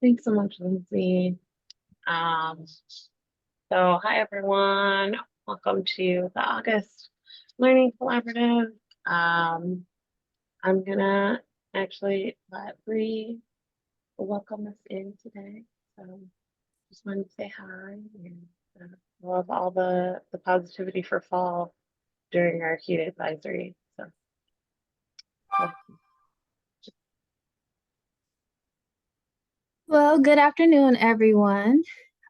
Thanks so much, Lindsay. Um, hi everyone. Welcome to the August Learning Collaborative. I'm gonna actually let Bree welcome us in today. So just wanted to say hi and love all the positivity for fall during our heat advisory. Let's- Well, good afternoon, everyone.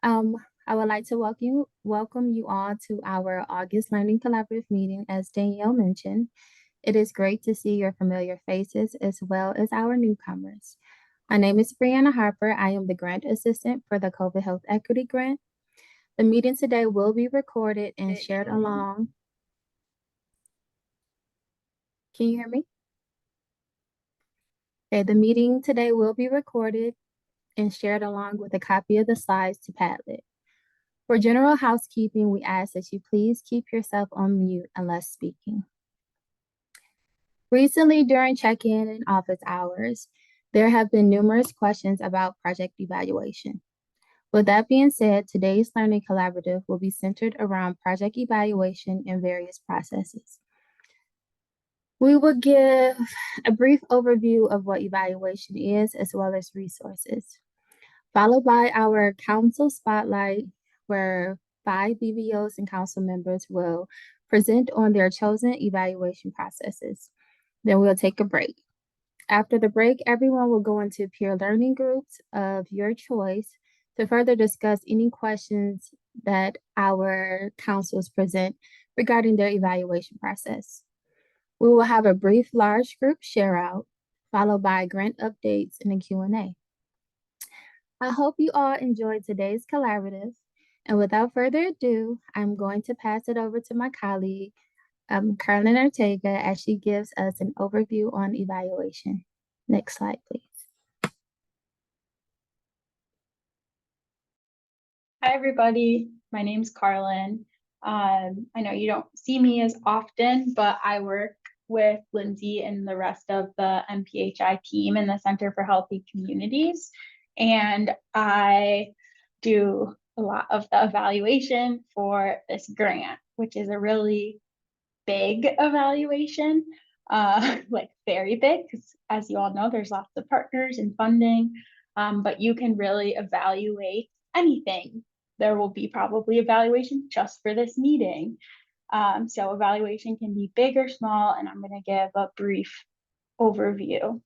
Um, I would like to welcome you all to our August Learning Collaborative meeting. As Danielle mentioned, it is great to see your familiar faces as well as our newcomers. My name is Brianna Harper. I am the grant assistant for the COVID Health Equity Grant. The meeting today will be recorded and shared along. Can you hear me? Okay, the meeting today will be recorded and shared along with a copy of the slides to Padlet. For general housekeeping, we ask that you please keep yourself on mute unless speaking. Recently, during check-in and office hours, there have been numerous questions about project evaluation. With that being said, today's Learning Collaborative will be centered around project evaluation and various processes. We will give a brief overview of what evaluation is as well as resources, followed by our council spotlight, where 5 BBOs and council members will present on their chosen evaluation processes. Then we'll take a break. After the break, everyone will go into peer learning groups of your choice to further discuss any questions that our councils present regarding their evaluation process. We will have a brief large group share out, followed by grant updates and a Q&A. I hope you all enjoyed today's collaborative. And without further ado, I'm going to pass it over to my colleague, Carolyn Ortega, as she gives us an overview on evaluation. Next slide, please. Hi, everybody. My name's Carlin. I know you don't see me as often, but I work with Lindsay and the rest of the MPHI team in the Center for Healthy Communities. And I do a lot of the evaluation for this grant, which is a really big evaluation, like very big, because as you all know, there's lots of partners and funding, but you can really evaluate anything. There will be probably evaluation just for this meeting. So evaluation can be big or small, and I'm going to give a brief overview,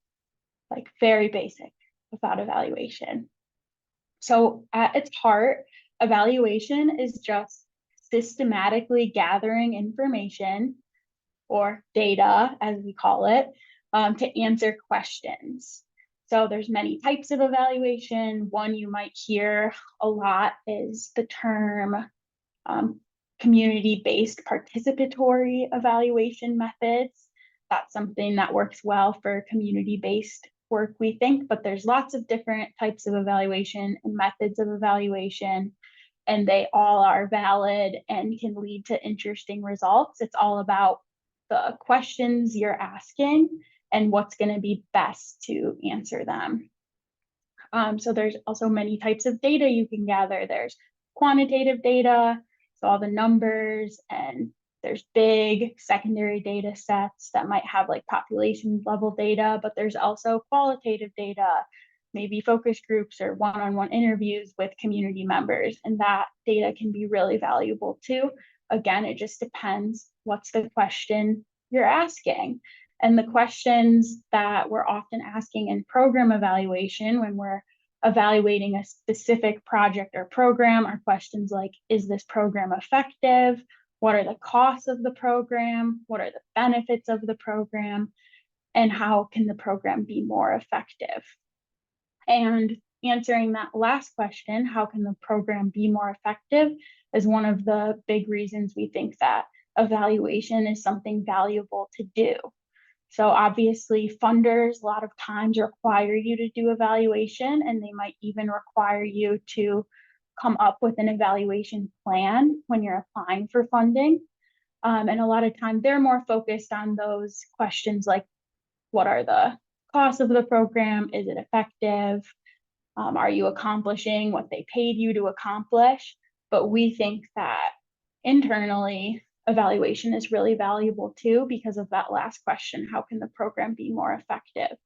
like very basic about evaluation. So at its heart, evaluation is just systematically gathering information or data, as we call it, to answer questions. So there's many types of evaluation. One you might hear a lot is the term community-based participatory evaluation methods. That's something that works well for community-based work, we think, but there's lots of different types of evaluation and methods of evaluation, and they all are valid and can lead to interesting results. It's all about the questions you're asking and what's going to be best to answer them. So there's also many types of data you can gather. There's quantitative data, so all the numbers, and there's big secondary data sets that might have like population level data, but there's also qualitative data, maybe focus groups or one-on-one interviews with community members, and that data can be really valuable too. Again, it just depends what's the question you're asking. And the questions that we're often asking in program evaluation when we're evaluating a specific project or program are questions like, is this program effective? What are the costs of the program? What are the benefits of the program? And how can the program be more effective? And answering that last question, how can the program be more effective, is one of the big reasons we think that evaluation is something valuable to do. So obviously funders a lot of times require you to do evaluation, and they might even require you to come up with an evaluation plan when you're applying for funding. And a lot of times they're more focused on those questions like, what are the costs of the program? Is it effective? Are you accomplishing what they paid you to accomplish? But we think that internally, evaluation is really valuable too because of that last question, how can the program be more effective?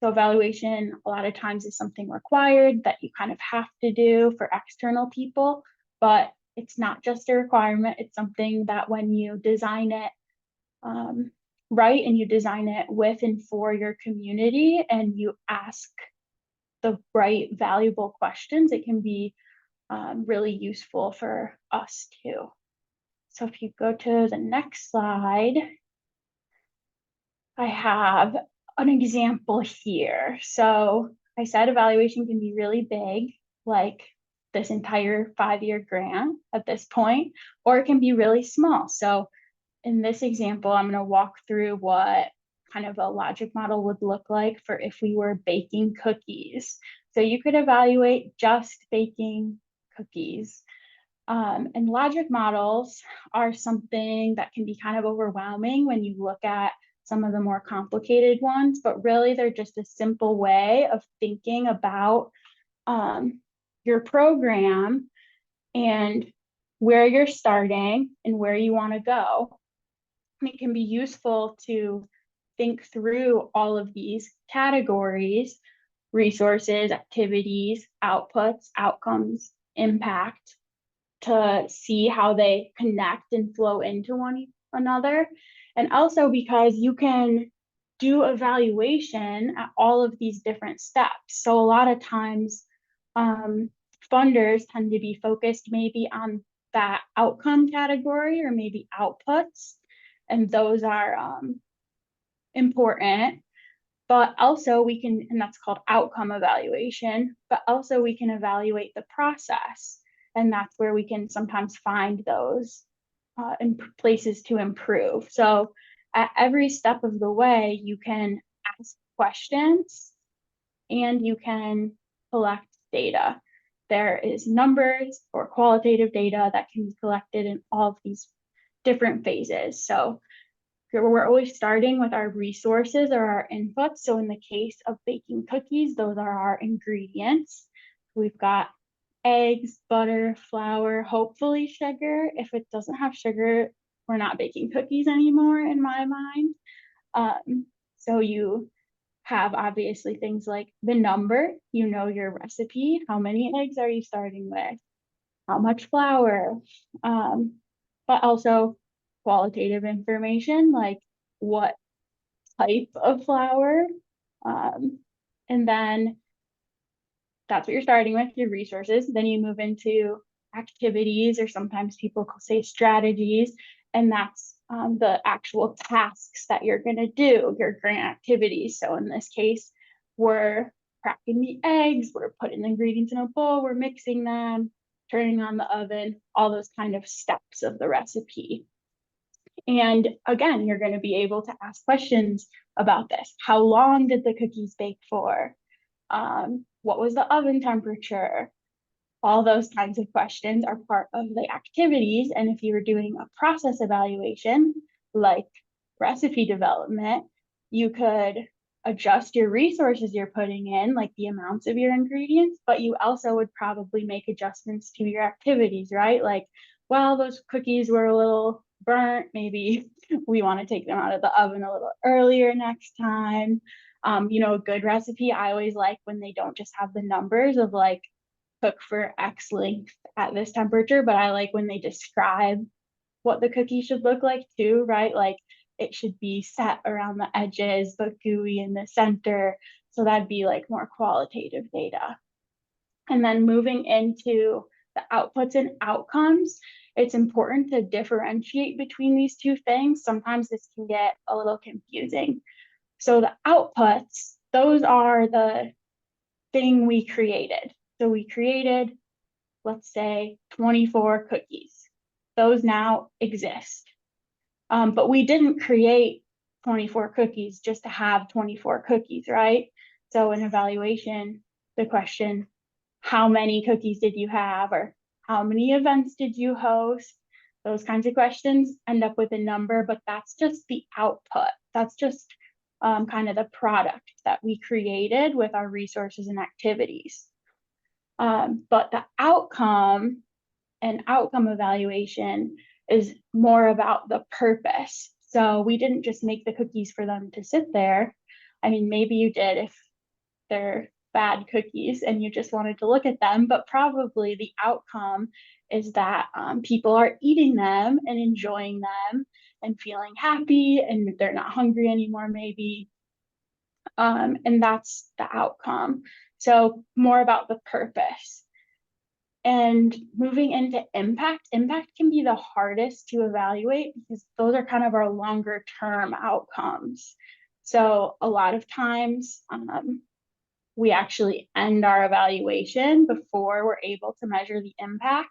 So evaluation a lot of times is something required that you kind of have to do for external people, but it's not just a requirement. It's something that when you design it right and you design it with and for your community and you ask the right valuable questions, it can be really useful for us too. So if you go to the next slide, I have an example here. So I said evaluation can be really big, like this entire 5-year grant at this point, or it can be really small. So in this example, I'm going to walk through what kind of a logic model would look like for if we were baking cookies. So you could evaluate just baking cookies. And logic models are something that can be kind of overwhelming when you look at some of the more complicated ones, but really they're just a simple way of thinking about your program and where you're starting and where you want to go. And it can be useful to think through all of these categories: resources, activities, outputs, outcomes, impact, to see how they connect and flow into one another. And also because you can do evaluation at all of these different steps. So a lot of times funders tend to be focused maybe on that outcome category or maybe outputs, and those are important. But also we can, and that's called outcome evaluation, but also we can evaluate the process. And that's where we can sometimes find those places to improve. So at every step of the way, you can ask questions and you can collect data. There is numbers or qualitative data that can be collected in all of these different phases. So we're always starting with our resources or our inputs. So in the case of baking cookies, those are our ingredients. We've got eggs, butter, flour, hopefully sugar. If it doesn't have sugar, we're not baking cookies anymore in my mind. So you have obviously things like the number, you know your recipe, how many eggs are you starting with, how much flour, but also qualitative information like what type of flour, and then that's what you're starting with, your resources. Then you move into activities, or sometimes people say strategies, and that's the actual tasks that you're going to do, your grant activities. So in this case, we're cracking the eggs, we're putting the ingredients in a bowl, we're mixing them, turning on the oven, all those kind of steps of the recipe. And again, you're going to be able to ask questions about this. How long did the cookies bake for? What was the oven temperature? All those kinds of questions are part of the activities. And if you were doing a process evaluation, like recipe development, you could adjust your resources you're putting in, like the amounts of your ingredients, but you also would probably make adjustments to your activities, right? Like, well, those cookies were a little burnt. Maybe we want to take them out of the oven a little earlier next time. You know, a good recipe, I always like when they don't just have the numbers of like cook for X length at this temperature, but I like when they describe what the cookie should look like too, right? Like it should be set around the edges, but gooey in the center. So that'd be like more qualitative data. And then moving into the outputs and outcomes, it's important to differentiate between these two things. Sometimes this can get a little confusing. So the outputs, those are the thing we created. So we created, let's say, 24 cookies. Those now exist. But we didn't create 24 cookies just to have 24 cookies, right? So in evaluation, the question, how many cookies did you have, or how many events did you host? Those kinds of questions end up with a number, but that's just the output. That's just kind of the product that we created with our resources and activities. But the outcome and outcome evaluation is more about the purpose. So we didn't just make the cookies for them to sit there. I mean, maybe you did if they're bad cookies and you just wanted to look at them, but probably the outcome is that people are eating them and enjoying them and feeling happy and they're not hungry anymore, maybe. And that's the outcome. So more about the purpose. And moving into impact can be the hardest to evaluate because those are kind of our longer term outcomes. So a lot of times we actually end our evaluation before we're able to measure the impact,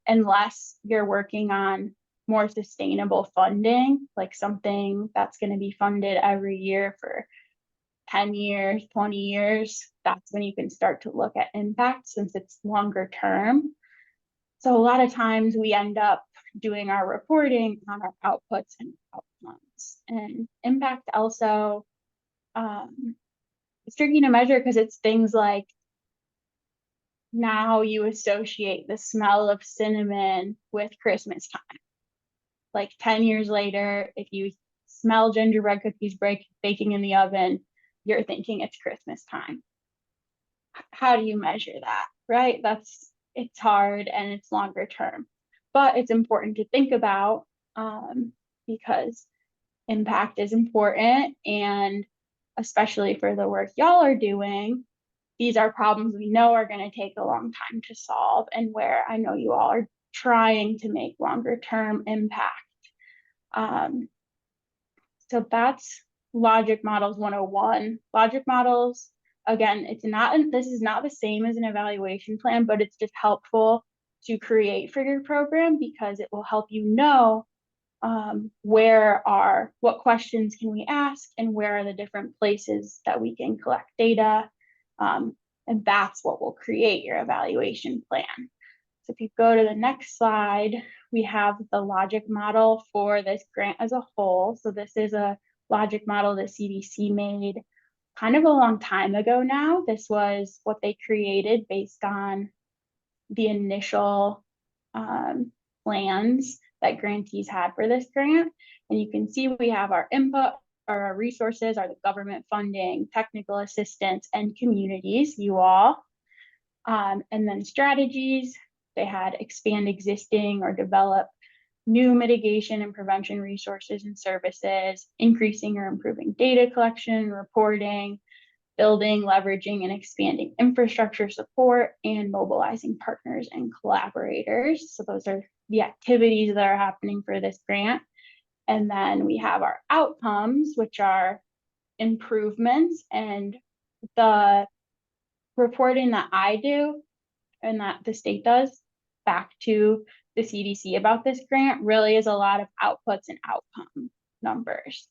unless you're working on more sustainable funding, like something that's going to be funded every year for 10 years, 20 years. That's when you can start to look at impact since it's longer term. So a lot of times we end up doing our reporting on our outputs and outcomes. And impact also, it's tricky to measure because it's things like now you associate the smell of cinnamon with Christmas time. Like 10 years later, if you smell gingerbread cookies baking in the oven, you're thinking it's Christmas time. How do you measure that, right? It's hard and it's longer term, but it's important to think about because impact is important, and especially for the work y'all are doing, these are problems we know are going to take a long time to solve, and where I know you all are trying to make longer term impact. So that's Logic Models 101. Logic Models, again, this is not the same as an evaluation plan, but it's just helpful to create for your program because it will help you know what questions can we ask and where are the different places that we can collect data. And that's what will create your evaluation plan. So if you go to the next slide, we have the logic model for this grant as a whole. So this is a logic model that CDC made kind of a long time ago now. This was what they created based on the initial plans that grantees had for this grant. And you can see we have our input, our resources are the government funding, technical assistance, and communities, you all. And then strategies, they had expand existing or develop new mitigation and prevention resources and services, increasing or improving data collection, reporting, building, leveraging, and expanding infrastructure support, and mobilizing partners and collaborators. So those are the activities that are happening for this grant. And then we have our outcomes, which are improvements, and the reporting that I do and that the state does back to the CDC about this grant really is a lot of outputs and outcome numbers.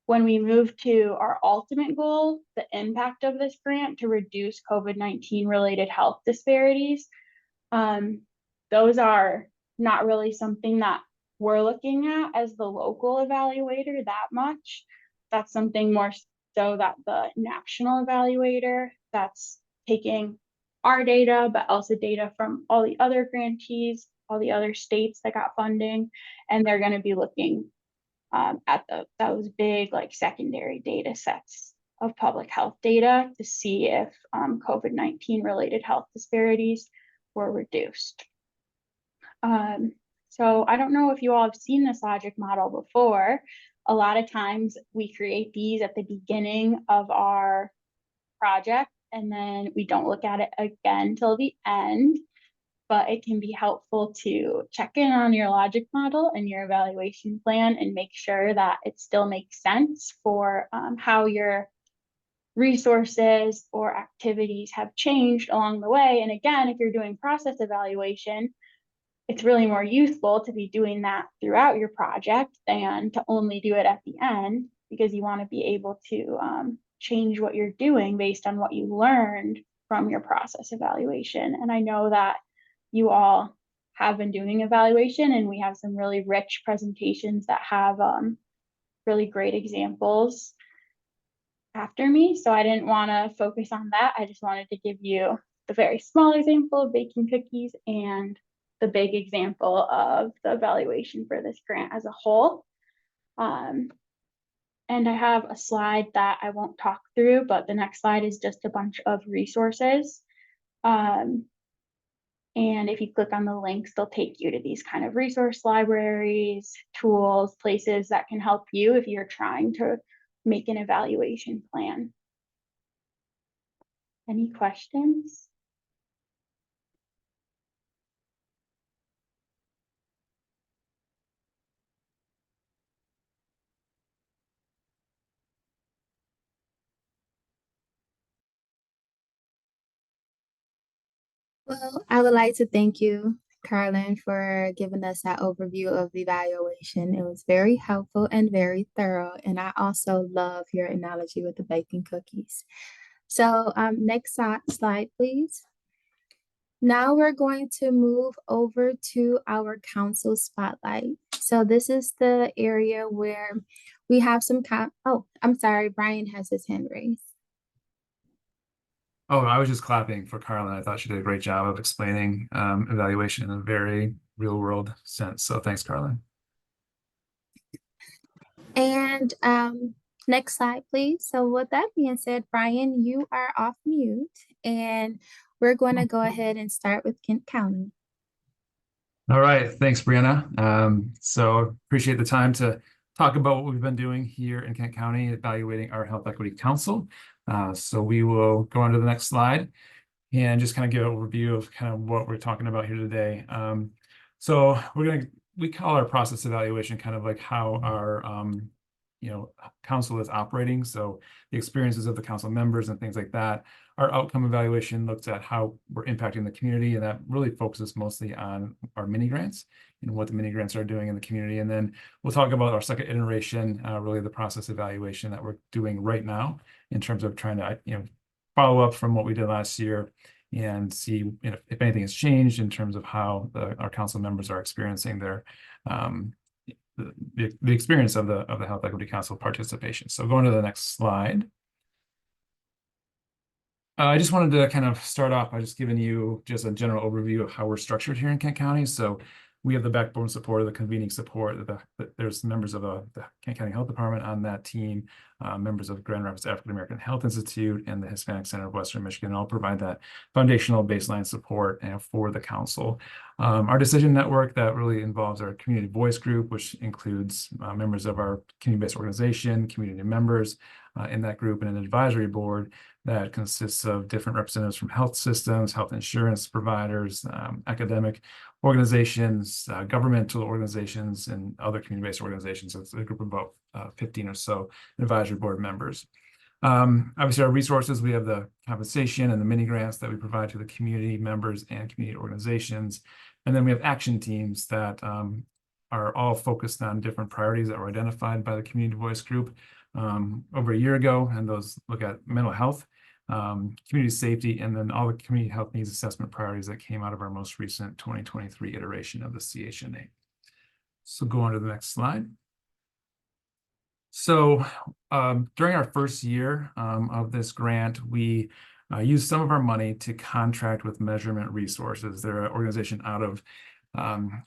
When we move to our ultimate goal, the impact of this grant to reduce COVID-19 related health disparities, those are not really something that we're looking at as the local evaluator that much. That's something more so that the national evaluator that's taking our data, but also data from all the other grantees, all the other states that got funding, and they're going to be looking at those big like secondary data sets of public health data to see if COVID-19 related health disparities were reduced. So I don't know if you all have seen this logic model before. A lot of times we create these at the beginning of our project and then we don't look at it again till the end, but it can be helpful to check in on your logic model and your evaluation plan and make sure that it still makes sense for how your resources or activities have changed along the way. And again, if you're doing process evaluation, it's really more useful to be doing that throughout your project than to only do it at the end, because you want to be able to change what you're doing based on what you learned from your process evaluation. And I know that you all have been doing evaluation, and we have some really rich presentations that have really great examples after me. So I didn't want to focus on that. I just wanted to give you the very small example of baking cookies and the big example of the evaluation for this grant as a whole. And I have a slide that I won't talk through, but the next slide is just a bunch of resources. And if you click on the links, they'll take you to these kind of resource libraries, tools, places that can help you if you're trying to make an evaluation plan. Any questions? Well, I would like to thank you, Carlin, for giving us that overview of the evaluation. It was very helpful and very thorough. And I also love your analogy with the baking cookies. So next slide, please. Now we're going to move over to our council spotlight. So this is the area where we have some oh, I'm sorry, Brian has his hand raised. Oh, I was just clapping for Carlin. I thought she did a great job of explaining evaluation in a very real world sense. So thanks, Carlin. And next slide, please. So with that being said, Brian, you are off mute, and we're going to go ahead and start with Kent County. All right, thanks, Brianna. So appreciate the time to talk about what we've been doing here in Kent County, evaluating our Health Equity Council. So we will go on to the next slide and just kind of give an overview of kind of what we're talking about here today. So we call our process evaluation kind of like how our council is operating. So the experiences of the council members and things like that. Our outcome evaluation looks at how we're impacting the community, and that really focuses mostly on our mini grants and what the mini grants are doing in the community. And then we'll talk about our second iteration, really the process evaluation that we're doing right now in terms of trying to follow up from what we did last year and see if anything has changed in terms of how our council members are experiencing their the experience of the Health Equity Council participation. So going to the next slide. I just wanted to kind of start off by just giving you just a general overview of how we're structured here in Kent County. So we have the backbone support, the convening support. There's members of the Kent County Health Department on that team, members of Grand Rapids African American Health Institute and the Hispanic Center of Western Michigan all provide that foundational baseline support for the council. Our decision network that really involves our community voice group, which includes members of our community-based organization, community members in that group, and an advisory board that consists of different representatives from health systems, health insurance providers, academic organizations, governmental organizations, and other community-based organizations. So it's a group of about 15 or so advisory board members. Obviously, our resources, we have the compensation and the mini grants that we provide to the community members and community organizations. And then we have action teams that are all focused on different priorities that were identified by the community voice group over a year ago. And those look at mental health, community safety, and then all the community health needs assessment priorities that came out of our most recent 2023 iteration of the CHNA. So go on to the next slide. So during our first year of this grant, we used some of our money to contract with Measurement Resources. They're an organization out of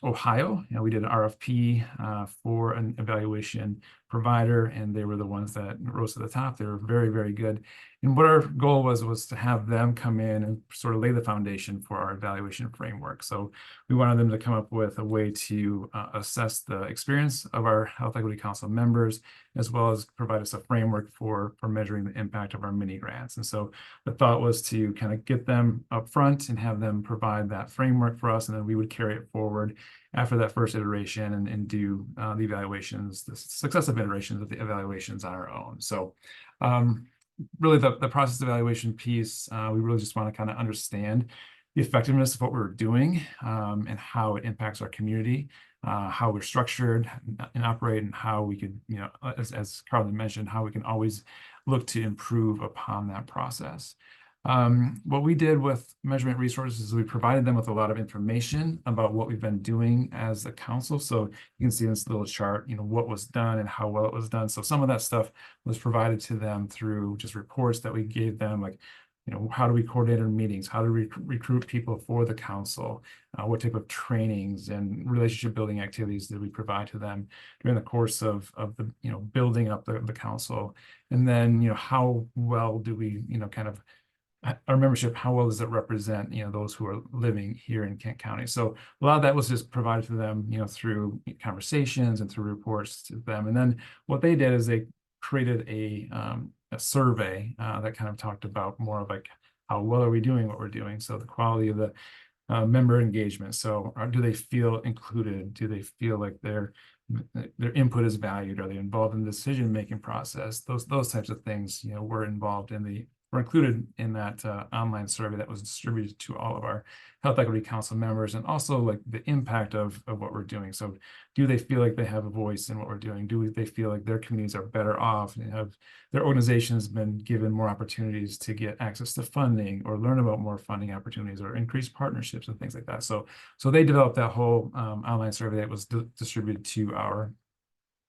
Ohio. We did an RFP for an evaluation provider, and they were the ones that rose to the top. They were very, very good. And what our goal was to have them come in and sort of lay the foundation for our evaluation framework. So we wanted them to come up with a way to assess the experience of our Health Equity Council members, as well as provide us a framework for measuring the impact of our mini grants. And so the thought was to kind of get them up front and have them provide that framework for us, and then we would carry it forward after that first iteration and do the evaluations, the successive iterations of the evaluations on our own. So really the process evaluation piece, we really just want to kind of understand the effectiveness of what we're doing and how it impacts our community, how we're structured and operate, and how we could, as Carlin mentioned, how we can always look to improve upon that process. What we did with Measurement Resources is we provided them with a lot of information about what we've been doing as a council. So you can see in this little chart, what was done and how well it was done. So some of that stuff was provided to them through just reports that we gave them, like how do we coordinate our meetings? How do we recruit people for the council? What type of trainings and relationship building activities did we provide to them during the course of the, building up the council? And then, how well do we, kind of our membership, how well does it represent, those who are living here in Kent County? So a lot of that was just provided to them, through conversations and through reports to them. And then what they did is they created a survey that kind of talked about more of like, how well are we doing what we're doing? So the quality of the member engagement. So do they feel included? Do they feel like their input is valued? Are they involved in the decision-making process? Those types of things, were included in that online survey that was distributed to all of our Health Equity Council members, and also like the impact of what we're doing. So do they feel like they have a voice in what we're doing? Do they feel like their communities are better off and have their organizations been given more opportunities to get access to funding or learn about more funding opportunities or increase partnerships and things like that? So they developed that whole online survey that was distributed to our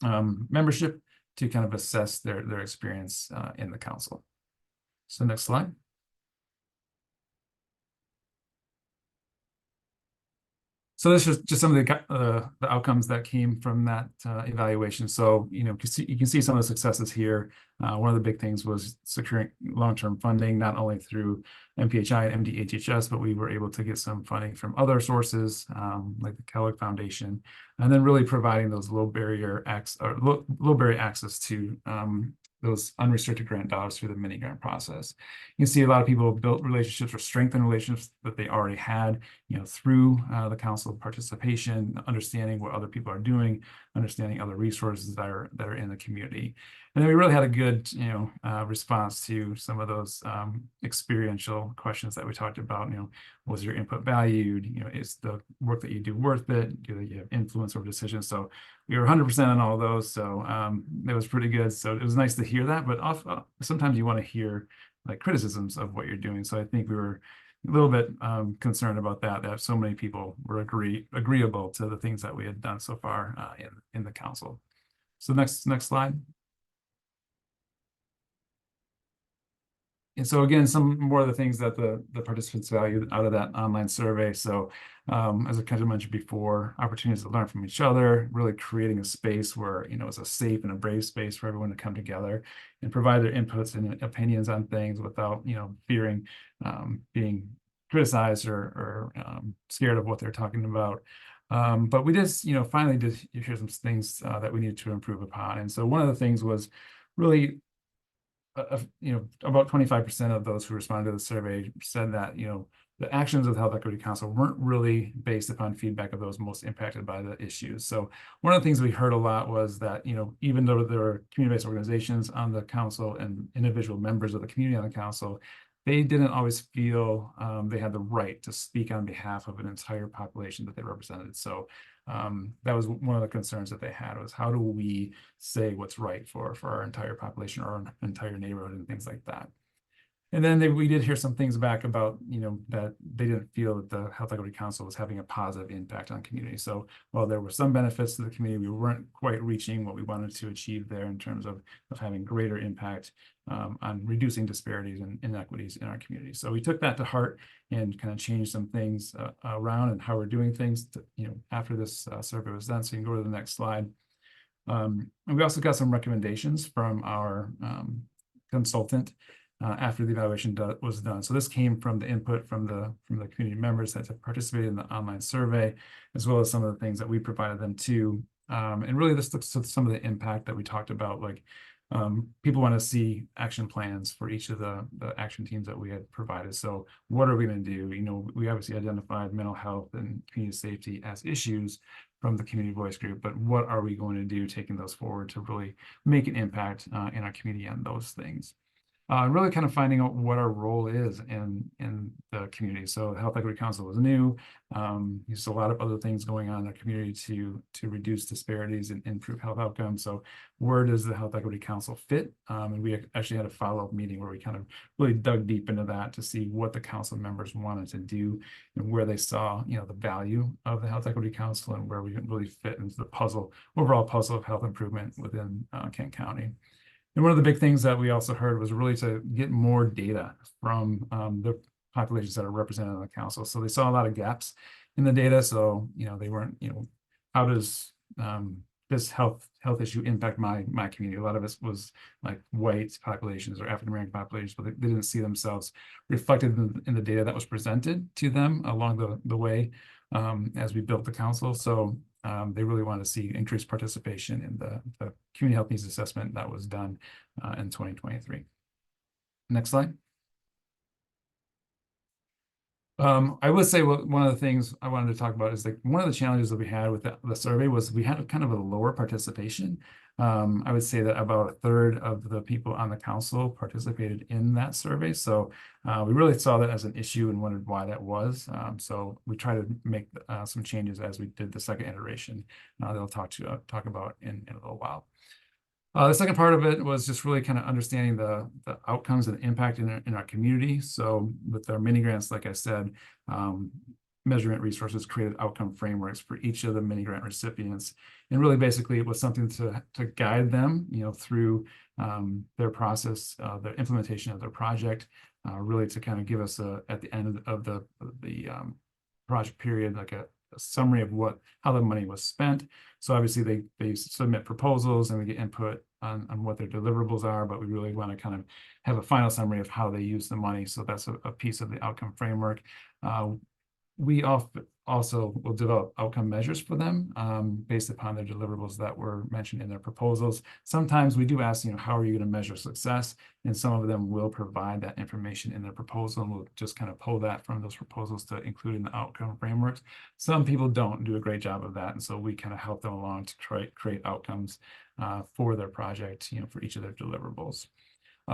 membership to kind of assess their experience in the council. So next slide. So this is just some of the outcomes that came from that evaluation. So, you can see some of the successes here. One of the big things was securing long-term funding, not only through MPHI and MDHHS, but we were able to get some funding from other sources, like the Kellogg Foundation, and then really providing those low barrier access to those unrestricted grant dollars through the mini grant process. You can see a lot of people built relationships or strengthened relationships that they already had, through the council participation, understanding what other people are doing, understanding other resources that are in the community. And then we really had a good, response to some of those experiential questions that we talked about. Was your input valued? Is the work that you do worth it? Do you have influence over decisions? So we were 100% on all of those. So it was pretty good. So it was nice to hear that, but sometimes you want to hear like criticisms of what you're doing. So I think we were a little bit concerned about that so many people were agreeable to the things that we had done so far in the council. So next slide. And so again, some more of the things that the participants valued out of that online survey. So as I kind of mentioned before, opportunities to learn from each other, really creating a space where, it's a safe and a brave space for everyone to come together and provide their inputs and opinions on things without, fearing being criticized or scared of what they're talking about. But we just, finally did hear some things that we needed to improve upon. And so one of the things was really about 25% of those who responded to the survey said that, the actions of the Health Equity Council weren't really based upon feedback of those most impacted by the issues. So one of the things we heard a lot was that, even though there are community-based organizations on the council and individual members of the community on the council, they didn't always feel they had the right to speak on behalf of an entire population that they represented. So that was one of the concerns that they had, was how do we say what's right for our entire population or our entire neighborhood and things like that. And then we did hear some things back about, that they didn't feel that the Health Equity Council was having a positive impact on community. So while there were some benefits to the community, we weren't quite reaching what we wanted to achieve there in terms of having greater impact on reducing disparities and inequities in our community. So we took that to heart and kind of changed some things around and how we're doing things to, after this survey was done. So you can go to the next slide. And we also got some recommendations from our consultant after the evaluation was done. So this came from the input from the community members that have participated in the online survey, as well as some of the things that we provided them too. And really this looks at some of the impact that we talked about, like people want to see action plans for each of the action teams that we had provided. So what are we going to do? We obviously identified mental health and community safety as issues from the community voice group, but what are we going to do taking those forward to really make an impact in our community on those things? Really kind of finding out what our role is in the community. So the Health Equity Council was new. There's a lot of other things going on in our community to reduce disparities and improve health outcomes. So where does the Health Equity Council fit? And we actually had a follow-up meeting where we kind of really dug deep into that to see what the council members wanted to do and where they saw, the value of the Health Equity Council and where we really fit into the overall puzzle of health improvement within Kent County. And one of the big things that we also heard was really to get more data from the populations that are represented on the council. So they saw a lot of gaps in the data. So, they weren't, how does this health issue impact my community? A lot of it was like white populations or African-American populations, but they didn't see themselves reflected in the data that was presented to them along the way as we built the council. So they really wanted to see increased participation in the community health needs assessment that was done in 2023. Next slide. I would say one of the things I wanted to talk about is like one of the challenges that we had with the survey was we had kind of a lower participation. I would say that about a third of the people on the council participated in that survey. So we really saw that as an issue and wondered why that was. So we tried to make some changes as we did the second iteration that I'll talk about in a little while. The second part of it was just really kind of understanding the outcomes and the impact in our community. So with our mini grants, like I said, measurement resources created outcome frameworks for each of the mini grant recipients. And really basically it was something to guide them, through their process, the implementation of their project, really to kind of give us at the end of the project period, like a summary of how the money was spent. So obviously they submit proposals and we get input on what their deliverables are, but we really want to kind of have a final summary of how they use the money. So that's a piece of the outcome framework. We also will develop outcome measures for them based upon their deliverables that were mentioned in their proposals. Sometimes we do ask, how are you going to measure success? And some of them will provide that information in their proposal, and we'll just kind of pull that from those proposals to include in the outcome frameworks. Some people don't do a great job of that, and so we kind of help them along to create outcomes for their project, for each of their deliverables.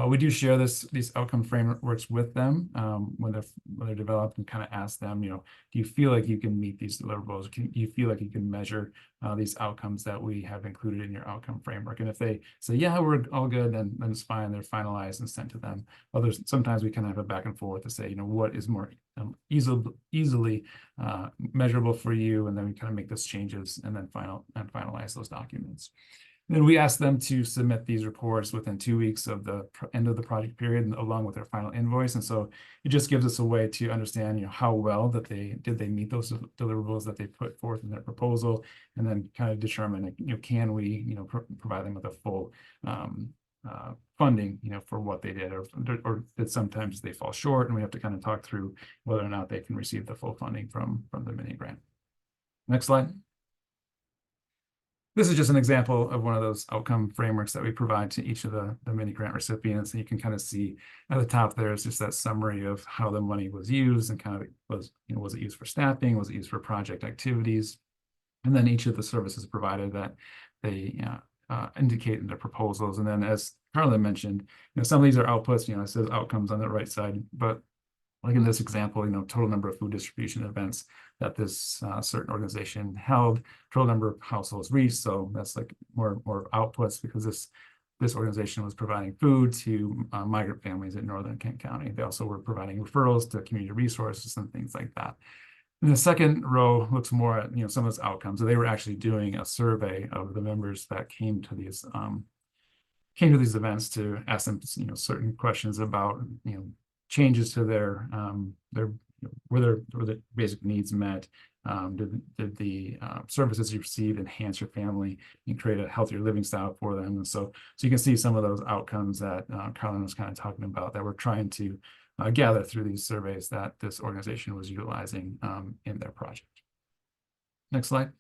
We do share these outcome frameworks with them when they're developed, and kind of ask them, do you feel like you can meet these deliverables? Do you feel like you can measure these outcomes that we have included in your outcome framework? And if they say, yeah, we're all good, then it's fine. They're finalized and sent to them. Sometimes we kind of have a back and forth to say, what is more easily measurable for you, and then we kind of make those changes and then finalize those documents. Then we ask them to submit these reports within 2 weeks of the end of the project period, and along with their final invoice. And so it just gives us a way to understand, how well that they meet those deliverables that they put forth in their proposal, and then kind of determine, can we, provide them with a full funding, for what they did, or that sometimes they fall short, and we have to kind of talk through whether or not they can receive the full funding from the mini grant. Next slide. This is just an example of one of those outcome frameworks that we provide to each of the mini grant recipients. And you can kind of see at the top there is just that summary of how the money was used, and kind of was it used for staffing? Was it used for project activities? And then each of the services provided that they indicate in their proposals. And then, as Carla mentioned, some of these are outputs, it says outcomes on the right side, but like in this example, total number of food distribution events that this certain organization held, total number of households reached. So that's like more outputs, because this organization was providing food to migrant families in northern Kent County. They also were providing referrals to community resources and things like that. And the second row looks more at some of those outcomes. So they were actually doing a survey of the members that came to these events, to ask them certain questions about changes to were their basic needs met? Did the services you received enhance your family and create a healthier living style for them? And so you can see some of those outcomes that Carlin was kind of talking about, that we're trying to gather through these surveys that this organization was utilizing in their project. Next slide.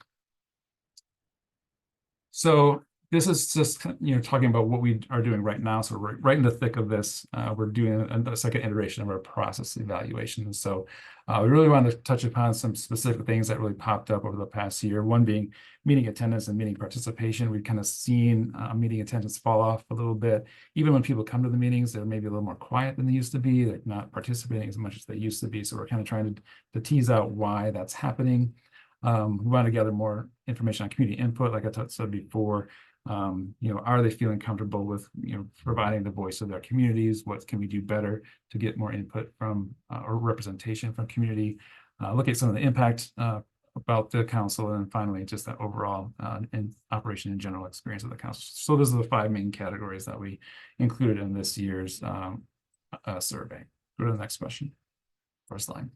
So this is just talking about what we are doing right now. So we're right in the thick of this. We're doing a second iteration of our process evaluation. And so we really want to touch upon some specific things that really popped up over the past year. One being meeting attendance and meeting participation. We've kind of seen meeting attendance fall off a little bit. Even when people come to the meetings, they're maybe a little more quiet than they used to be. They're not participating as much as they used to be. So we're kind of trying to tease out why that's happening. We want to gather more information on community input, like I said before. Are they feeling comfortable with providing the voice of their communities? What can we do better to get more input from or representation from community? Look at some of the impact about the council, and finally, just that overall and operation and general experience of the council. So those are the 5 main categories that we included in this year's survey. Go to the next question. First line.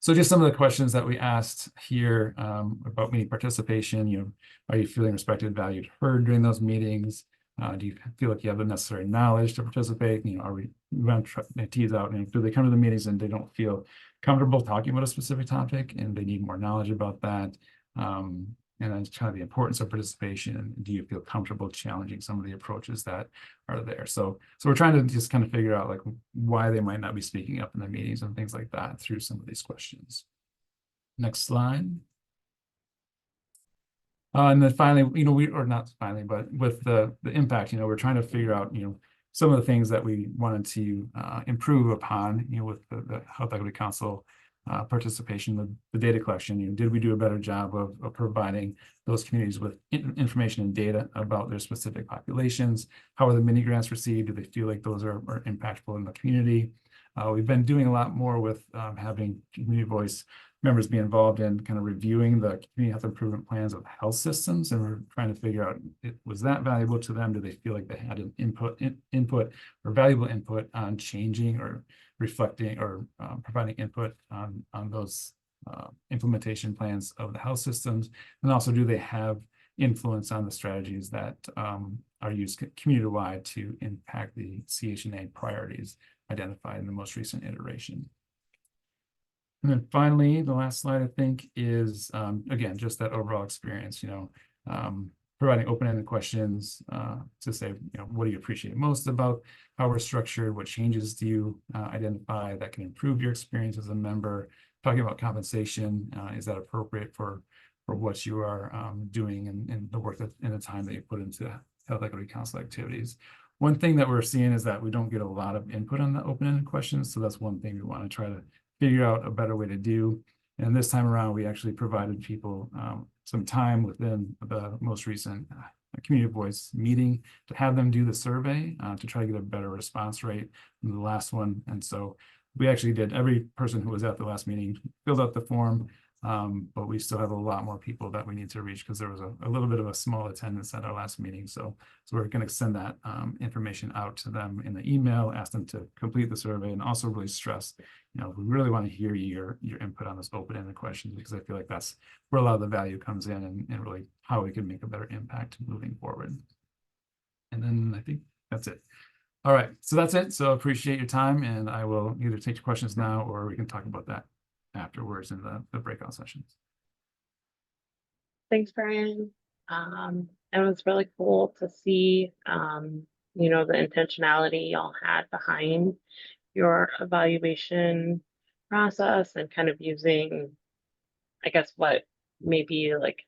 So just some of the questions that we asked here about meeting participation. Are you feeling respected, valued, heard during those meetings? Do you feel like you have the necessary knowledge to participate? Are we want to try to tease out, do they come to the meetings and they don't feel comfortable talking about a specific topic and they need more knowledge about that? And then kind of the importance of participation, and do you feel comfortable challenging some of the approaches that are there? So we're trying to just kind of figure out like why they might not be speaking up in the meetings and things like that through some of these questions. Next slide. And then finally, or not finally, but with the impact, we're trying to figure out, some of the things that we wanted to improve upon, with the Health Equity Council participation, the data collection. Did we do a better job of providing those communities with information and data about their specific populations? How are the mini grants received? Do they feel like those are impactful in the community? We've been doing a lot more with having community voice members be involved in kind of reviewing the community health improvement plans of health systems, and we're trying to figure out, was that valuable to them? Do they feel like they had an input or valuable input on changing or reflecting or providing input on those implementation plans of the health systems? And also, do they have influence on the strategies that are used community-wide to impact the CHNA priorities identified in the most recent iteration? And then finally, the last slide, I think, is, again, just that overall experience, providing open-ended questions to say, what do you appreciate most about how we're structured? What changes do you identify that can improve your experience as a member? Talking about compensation, is that appropriate for what you are doing and the work and the time that you put into Health Equity Council activities? One thing that we're seeing is that we don't get a lot of input on the open-ended questions. So that's one thing we want to try to figure out a better way to do. And this time around, we actually provided people some time within the most recent community voice meeting to have them do the survey to try to get a better response rate than the last one. And so we actually did, every person who was at the last meeting filled out the form, but we still have a lot more people that we need to reach because there was a little bit of a small attendance at our last meeting. So we're going to send that information out to them in the email, ask them to complete the survey, and also really stress, we really want to hear your input on those open-ended questions, because I feel like that's where a lot of the value comes in and really how we can make a better impact moving forward. And then I think that's it. All right, so that's it. So appreciate your time, and I will either take your questions now or we can talk about that afterwards in the breakout sessions. Thanks, Brian. It was really cool to see, the intentionality y'all had behind your evaluation process and kind of using, I guess, what maybe like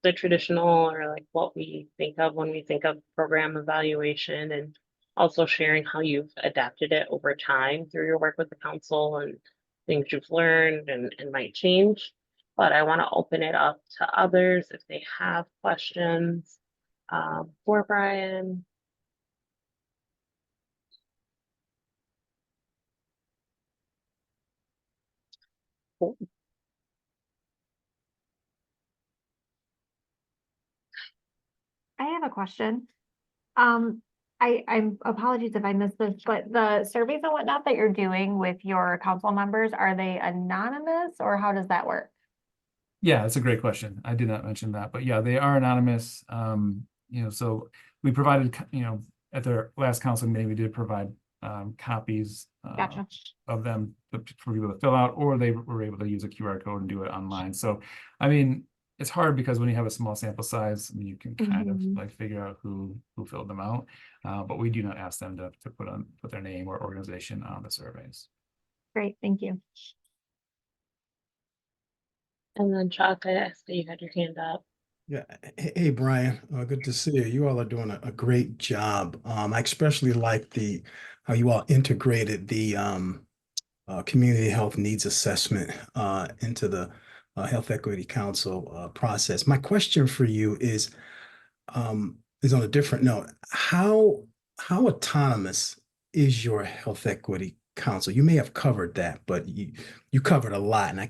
the traditional or like what we think of when we think of program evaluation, and also sharing how you've adapted it over time through your work with the council and things you've learned and might change. But I want to open it up to others if they have questions for Brian. Cool. I have a question. I'm apologies if I missed this, but the surveys and whatnot that you're doing with your council members, are they anonymous or how does that work? Yeah, that's a great question. I did not mention that, but yeah, they are anonymous. So we provided, at their last council meeting, we did provide copies Gotcha. of them for people to fill out, or they were able to use a QR code and do it online. So, I mean, it's hard because when you have a small sample size, you can kind of like figure out who filled them out. But we do not ask them to put their name or organization on the surveys. Great, thank you. And then Chuck, I see you had your hand up. Yeah. Hey, Brian, good to see you. You all are doing a great job. I especially like how you all integrated the community health needs assessment into the Health Equity Council process. My question for you is on a different note. How autonomous is your Health Equity Council? You may have covered that, but you covered a lot, and I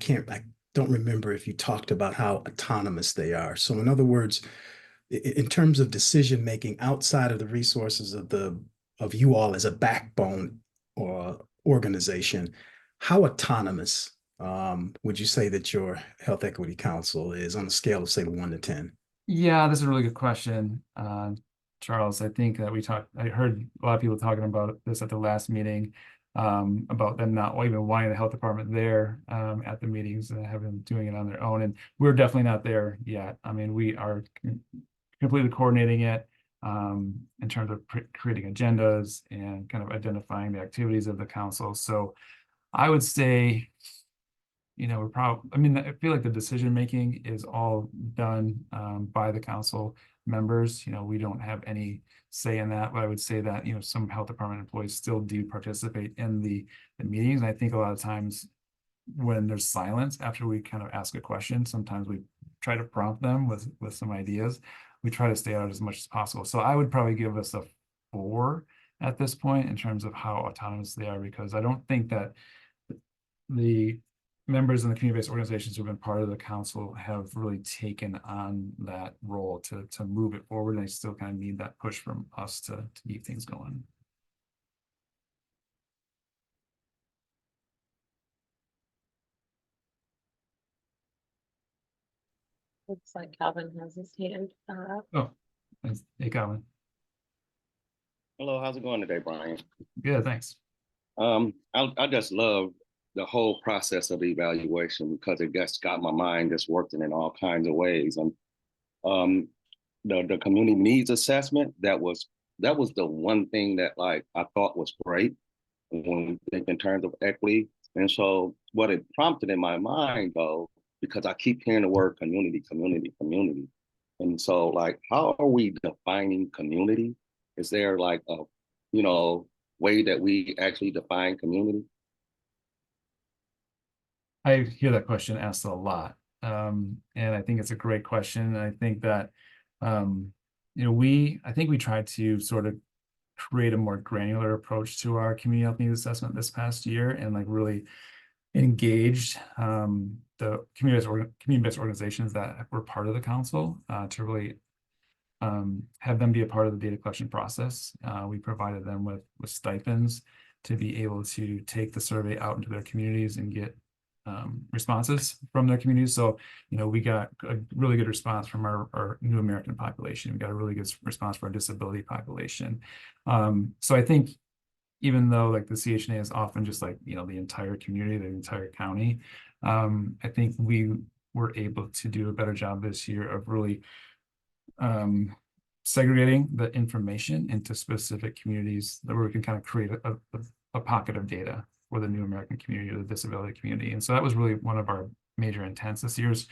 don't remember if you talked about how autonomous they are. So in other words, in terms of decision making outside of the resources of you all as a backbone or organization, how autonomous would you say that your Health Equity Council is on a scale of, say, 1 to 10? Yeah, this is a really good question, Charles. I think that I heard a lot of people talking about this at the last meeting, about them not even wanting the health department there at the meetings and having them doing it on their own. And we're definitely not there yet. I mean, we are completely coordinating it in terms of creating agendas and kind of identifying the activities of the council. So I would say, we're probably, I mean, I feel like the decision making is all done by the council members. We don't have any say in that, but I would say that, some health department employees still do participate in the meetings. And I think a lot of times when there's silence after we kind of ask a question, sometimes we try to prompt them with some ideas. We try to stay out as much as possible. So I would probably give us a 4 at this point in terms of how autonomous they are, because I don't think that the members in the community-based organizations who've been part of the council have really taken on that role to move it forward. And they still kind of need that push from us to keep things going. Looks like Calvin has his hand up. Oh, hey, Colin. Hello, how's it going today, Brian? Good, thanks. I just love the whole process of evaluation because it just got my mind just working in all kinds of ways. And the community needs assessment, that was the one thing that like I thought was great when we think in terms of equity. And so what it prompted in my mind though, because I keep hearing the word community, community, community. And so like, how are we defining community? Is there like a, way that we actually define community? I hear that question asked a lot. And I think it's a great question. And I think that, I think we tried to sort of create a more granular approach to our community health needs assessment this past year, and like really engaged the community-based organizations that were part of the council to really have them be a part of the data collection process. We provided them with stipends to be able to take the survey out into their communities and get responses from their communities. So, we got a really good response from our New American population. We got a really good response for our disability population. So I think even though like the CHNA is often just like, the entire community, the entire county, I think we were able to do a better job this year of really segregating the information into specific communities that where we can kind of create a pocket of data for the New American community or the disability community. And so that was really one of our major intents this year, is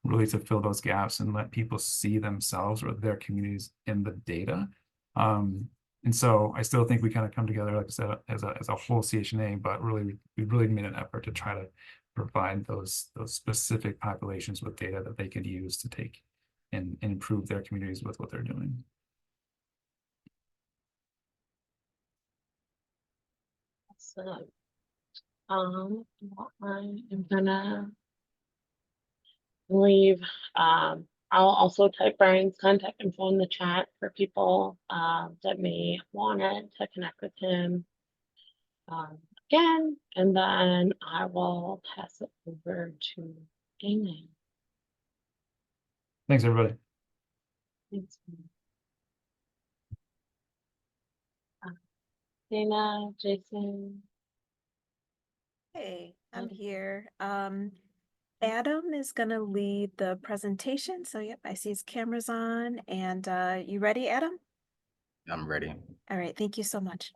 really to fill those gaps and let people see themselves or their communities in the data. And so I still think we kind of come together, like I said, as a whole CHNA, but really, we really made an effort to try to provide those specific populations with data that they could use to take and improve their communities with what they're doing. So, I am gonna leave. I'll also type Brian's contact info in the chat for people that may want to connect with him again, and then I will pass it over to Amy. Thanks, everybody. Thanks. Dana, Jason. Hey, I'm here. Adam is gonna lead the presentation. So yep, I see his camera's on, and you ready, Adam? I'm ready. All right, thank you so much.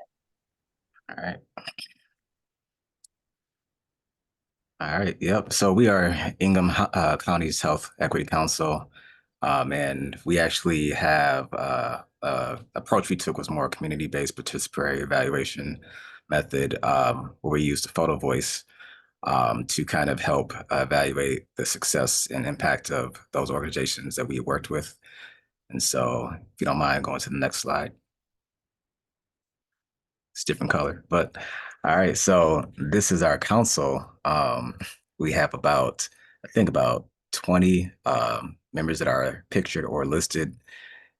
All right. All right. Yep. So we are Ingham County's Health Equity Council. And we actually have approach we took was more community-based participatory evaluation method, where we used the photo voice to kind of help evaluate the success and impact of those organizations that we worked with. And so if you don't mind going to the next slide. It's different color, but all right. So this is our council. We have about I think about 20 members that are pictured or listed.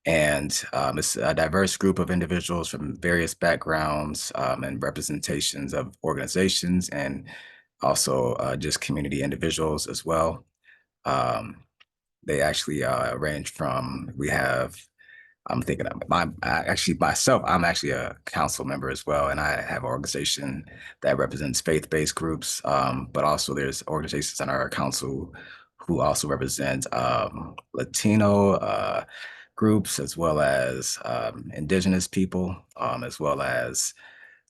And it's a diverse group of individuals from various backgrounds and representations of organizations, and also just community individuals as well. They actually range from, I'm thinking of myself, I'm actually a council member as well, and I have an organization that represents faith-based groups, but also there's organizations on our council who also represent Latino groups, as well as indigenous people, as well as,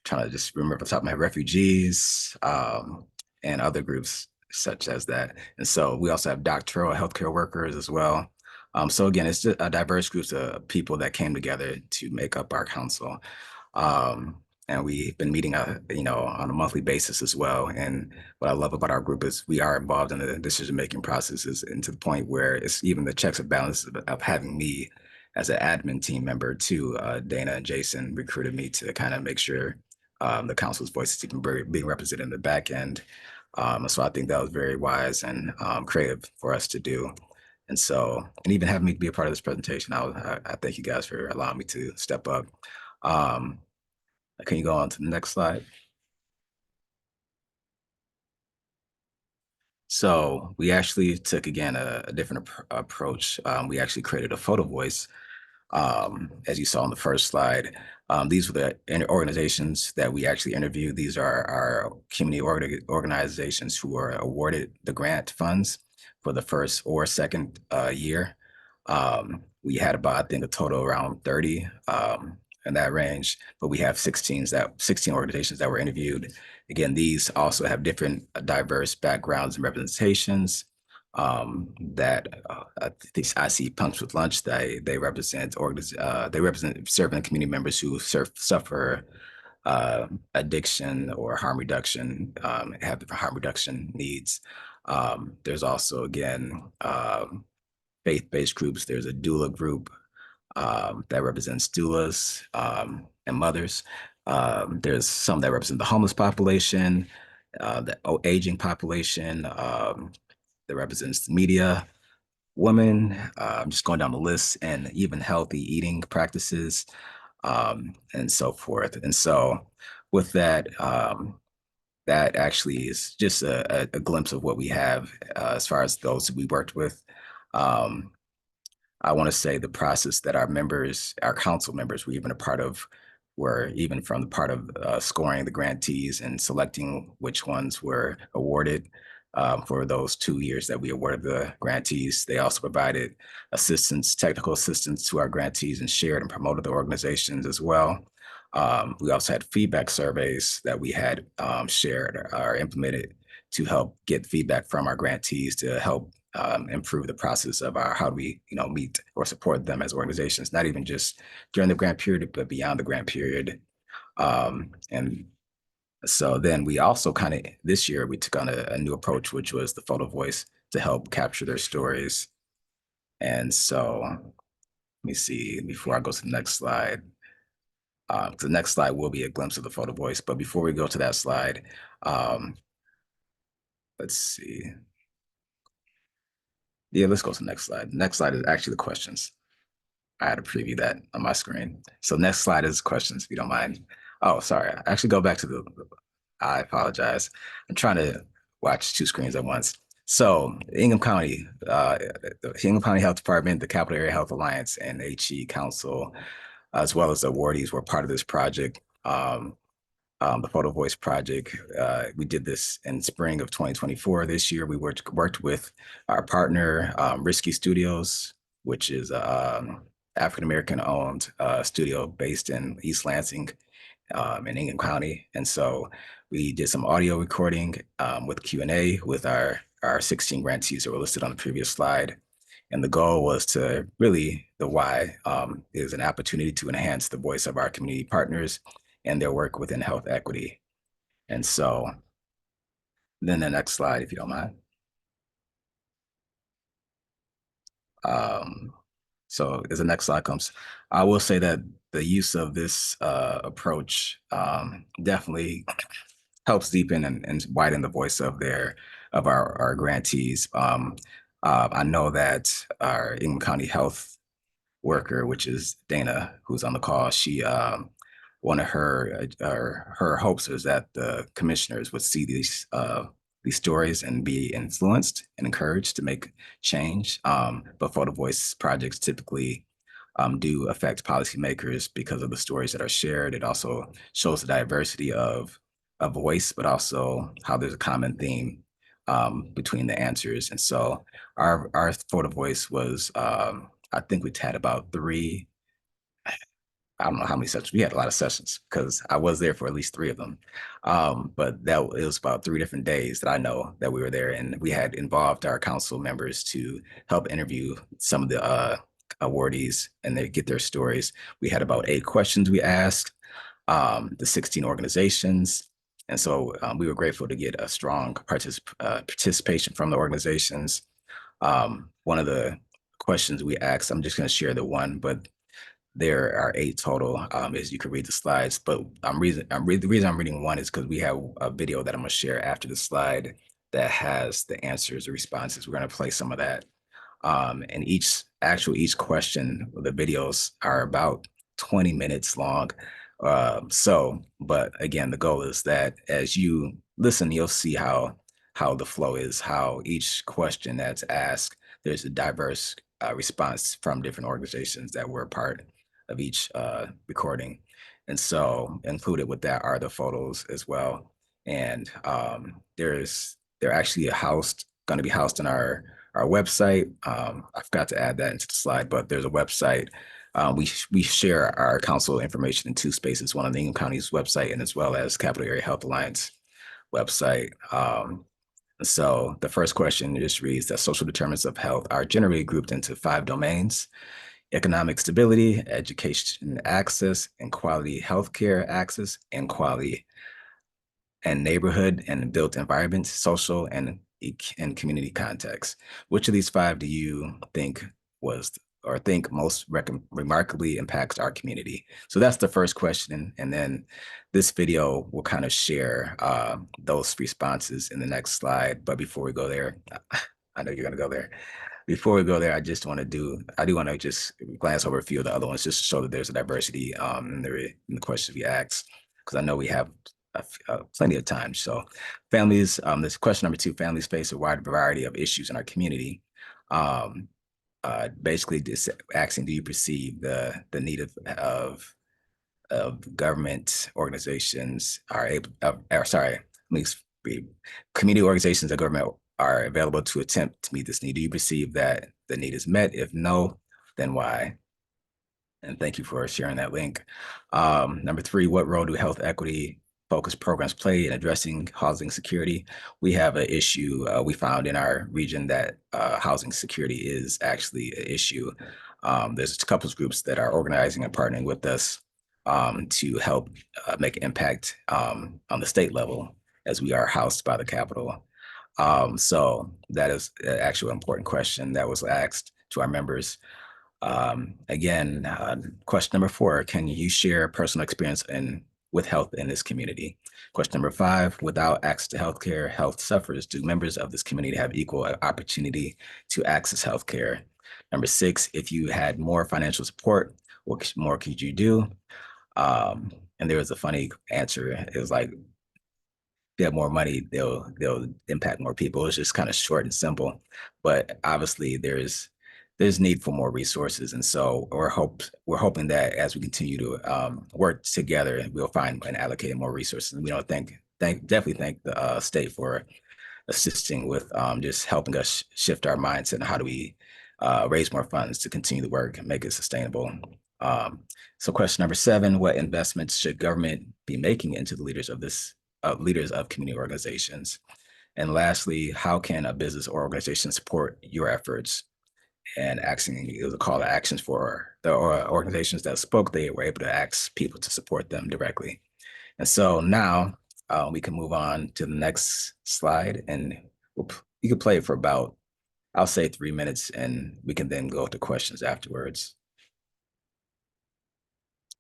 trying to just remember off the top of my head, refugees, and other groups such as that. And so we also have doctoral healthcare workers as well. So again, it's just a diverse group of people that came together to make up our council. And we've been meeting, on a monthly basis as well. And what I love about our group is we are involved in the decision-making processes, and to the point where it's even the checks and balances of having me as an admin team member too. Dana and Jason recruited me to kind of make sure the council's voice is even being represented in the back end. So I think that was very wise and creative for us to do. And so, and even having me be a part of this presentation, I thank you guys for allowing me to step up. Can you go on to the next slide? So we actually took, again, a different approach. We actually created a photo voice, as you saw on the first slide. These were the organizations that we actually interviewed. These are our community organizations who were awarded the grant funds for the first or second year. We had about, I think, a total around 30 in that range, but we have 16 organizations that were interviewed. Again, these also have different diverse backgrounds and representations. I see Punch with Lunch. They represent serving community members who suffer addiction or harm reduction, have different harm reduction needs. There's also, again, faith-based groups. There's a doula group that represents doulas and mothers. There's some that represent the homeless population, the aging population, that represents the media, women. I'm just going down the list, and even healthy eating practices, and so forth. And so with that, that actually is just a glimpse of what we have as far as those that we worked with. I want to say the process that our council members were even a part of, were even from the part of scoring the grantees and selecting which ones were awarded for those 2 years that we awarded the grantees. They also provided technical assistance to our grantees, and shared and promoted the organizations as well. We also had feedback surveys that we had shared or implemented to help get feedback from our grantees to help improve the process of how do we, meet or support them as organizations, not even just during the grant period, but beyond the grant period. And so then we also this year, we took on a new approach, which was the photo voice, to help capture their stories. And so let me see, before I go to the next slide, the next slide will be a glimpse of the photo voice. But before we go to that slide, let's see. Yeah, let's go to the next slide. The next slide is actually the questions. I had to preview that on my screen. So next slide is questions, if you don't mind. Oh, sorry. I actually go back to I apologize. I'm trying to watch 2 screens at once. So Ingham County, the Ingham County Health Department, the Capital Area Health Alliance, and HE Council, as well as the awardees, were part of this project. The Photo Voice Project. We did this in spring of 2024. This year, we worked with our partner, Risky Studios, which is African-American owned studio based in East Lansing in Ingham County. And so we did some audio recording with Q&A with our 16 grantees that were listed on the previous slide. And the goal was to really, the why is an opportunity to enhance the voice of our community partners and their work within health equity. And so then the next slide, if you don't mind. So as the next slide comes, I will say that the use of this approach definitely helps deepen and widen the voice of their of our grantees. I know that our Ingham County Health worker, which is Dana, who's on the call, she one of her hopes is that the commissioners would see these stories and be influenced and encouraged to make change. But photo voice projects typically do affect policymakers because of the stories that are shared. It also shows the diversity of voice, but also how there's a common theme between the answers. And so our photo voice was, I think we had about three, I don't know how many sessions. We had a lot of sessions because I was there for at least 3 of them. But it was about 3 different days that I know that we were there, and we had involved our council members to help interview some of the awardees and they get their stories. We had about 8 questions we asked the 16 organizations. And so we were grateful to get a strong participation from the organizations. One of the questions we asked, I'm just going to share the one, but there are 8 total, as you can read the slides. But the reason I'm reading one is because we have a video that I'm going to share after the slide that has the answers, the responses. We're going to play some of that. And each question, the videos are about 20 minutes long. But again, the goal is that as you listen, you'll see how the flow is, how each question that's asked, there's a diverse response from different organizations that were a part of each recording. And so included with that are the photos as well. And they're actually going to be housed in our website. I forgot to add that into the slide, but there's a website. We share our council information in 2 spaces, one on the Ingham County's website and as well as Capital Area Health Alliance website. So the first question just reads that social determinants of health are generally grouped into 5 domains: economic stability, education access, and quality healthcare access, and quality and neighborhood and built environments, social and community context. Which of these 5 do you think most remarkably impacts our community? So that's the first question. And then this video will kind of share those responses in the next slide. But before we go there, I know you're going to go there. Before we go there, I do want to just glance over a few of the other ones just to show that there's a diversity in the questions we asked, because I know we have plenty of time. So families, this question number 2, families face a wide variety of issues in our community. Basically just asking, do you perceive the need of government organizations community organizations and government are available to attempt to meet this need? Do you perceive that the need is met? If no, then why? And thank you for sharing that link. Number 3, what role do health equity focused programs play in addressing housing security? We have an issue. We found in our region that housing security is actually an issue. There's a couple of groups that are organizing and partnering with us to help make an impact on the state level as we are housed by the Capitol. So that is an actual important question that was asked to our members. Again, question number 4, can you share personal experience with health in this community? Question number 5, without access to healthcare, health suffers. Do members of this community have equal opportunity to access healthcare? Number 6, if you had more financial support, what more could you do? And there was a funny answer. It was like, they have more money, they'll impact more people. It's just kind of short and simple, but obviously there's need for more resources, and so we're hoping that as we continue to work together, we'll find and allocate more resources. And we don't definitely thank the state for assisting with just helping us shift our mindset and how do we raise more funds to continue the work and make it sustainable. So question number 7, what investments should government be making into the leaders of community organizations? And lastly, how can a business or organization support your efforts? And it was a call to actions for the organizations that spoke. They were able to ask people to support them directly. And so now we can move on to the next slide, and you can play it for about, I'll say 3 minutes, and we can then go to questions afterwards.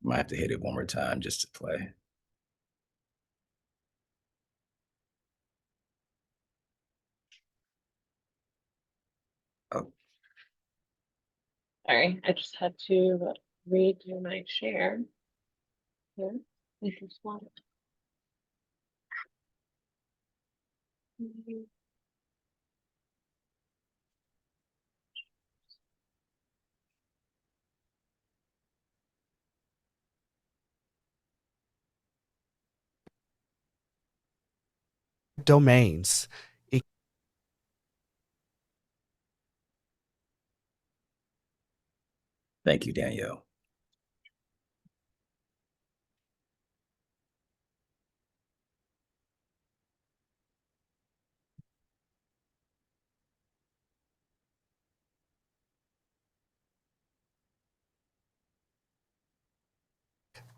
Might have to hit it one more time just to play. Sorry, I just had to redo my share. Here, if you just want it. Domains. Thank you, Danielle.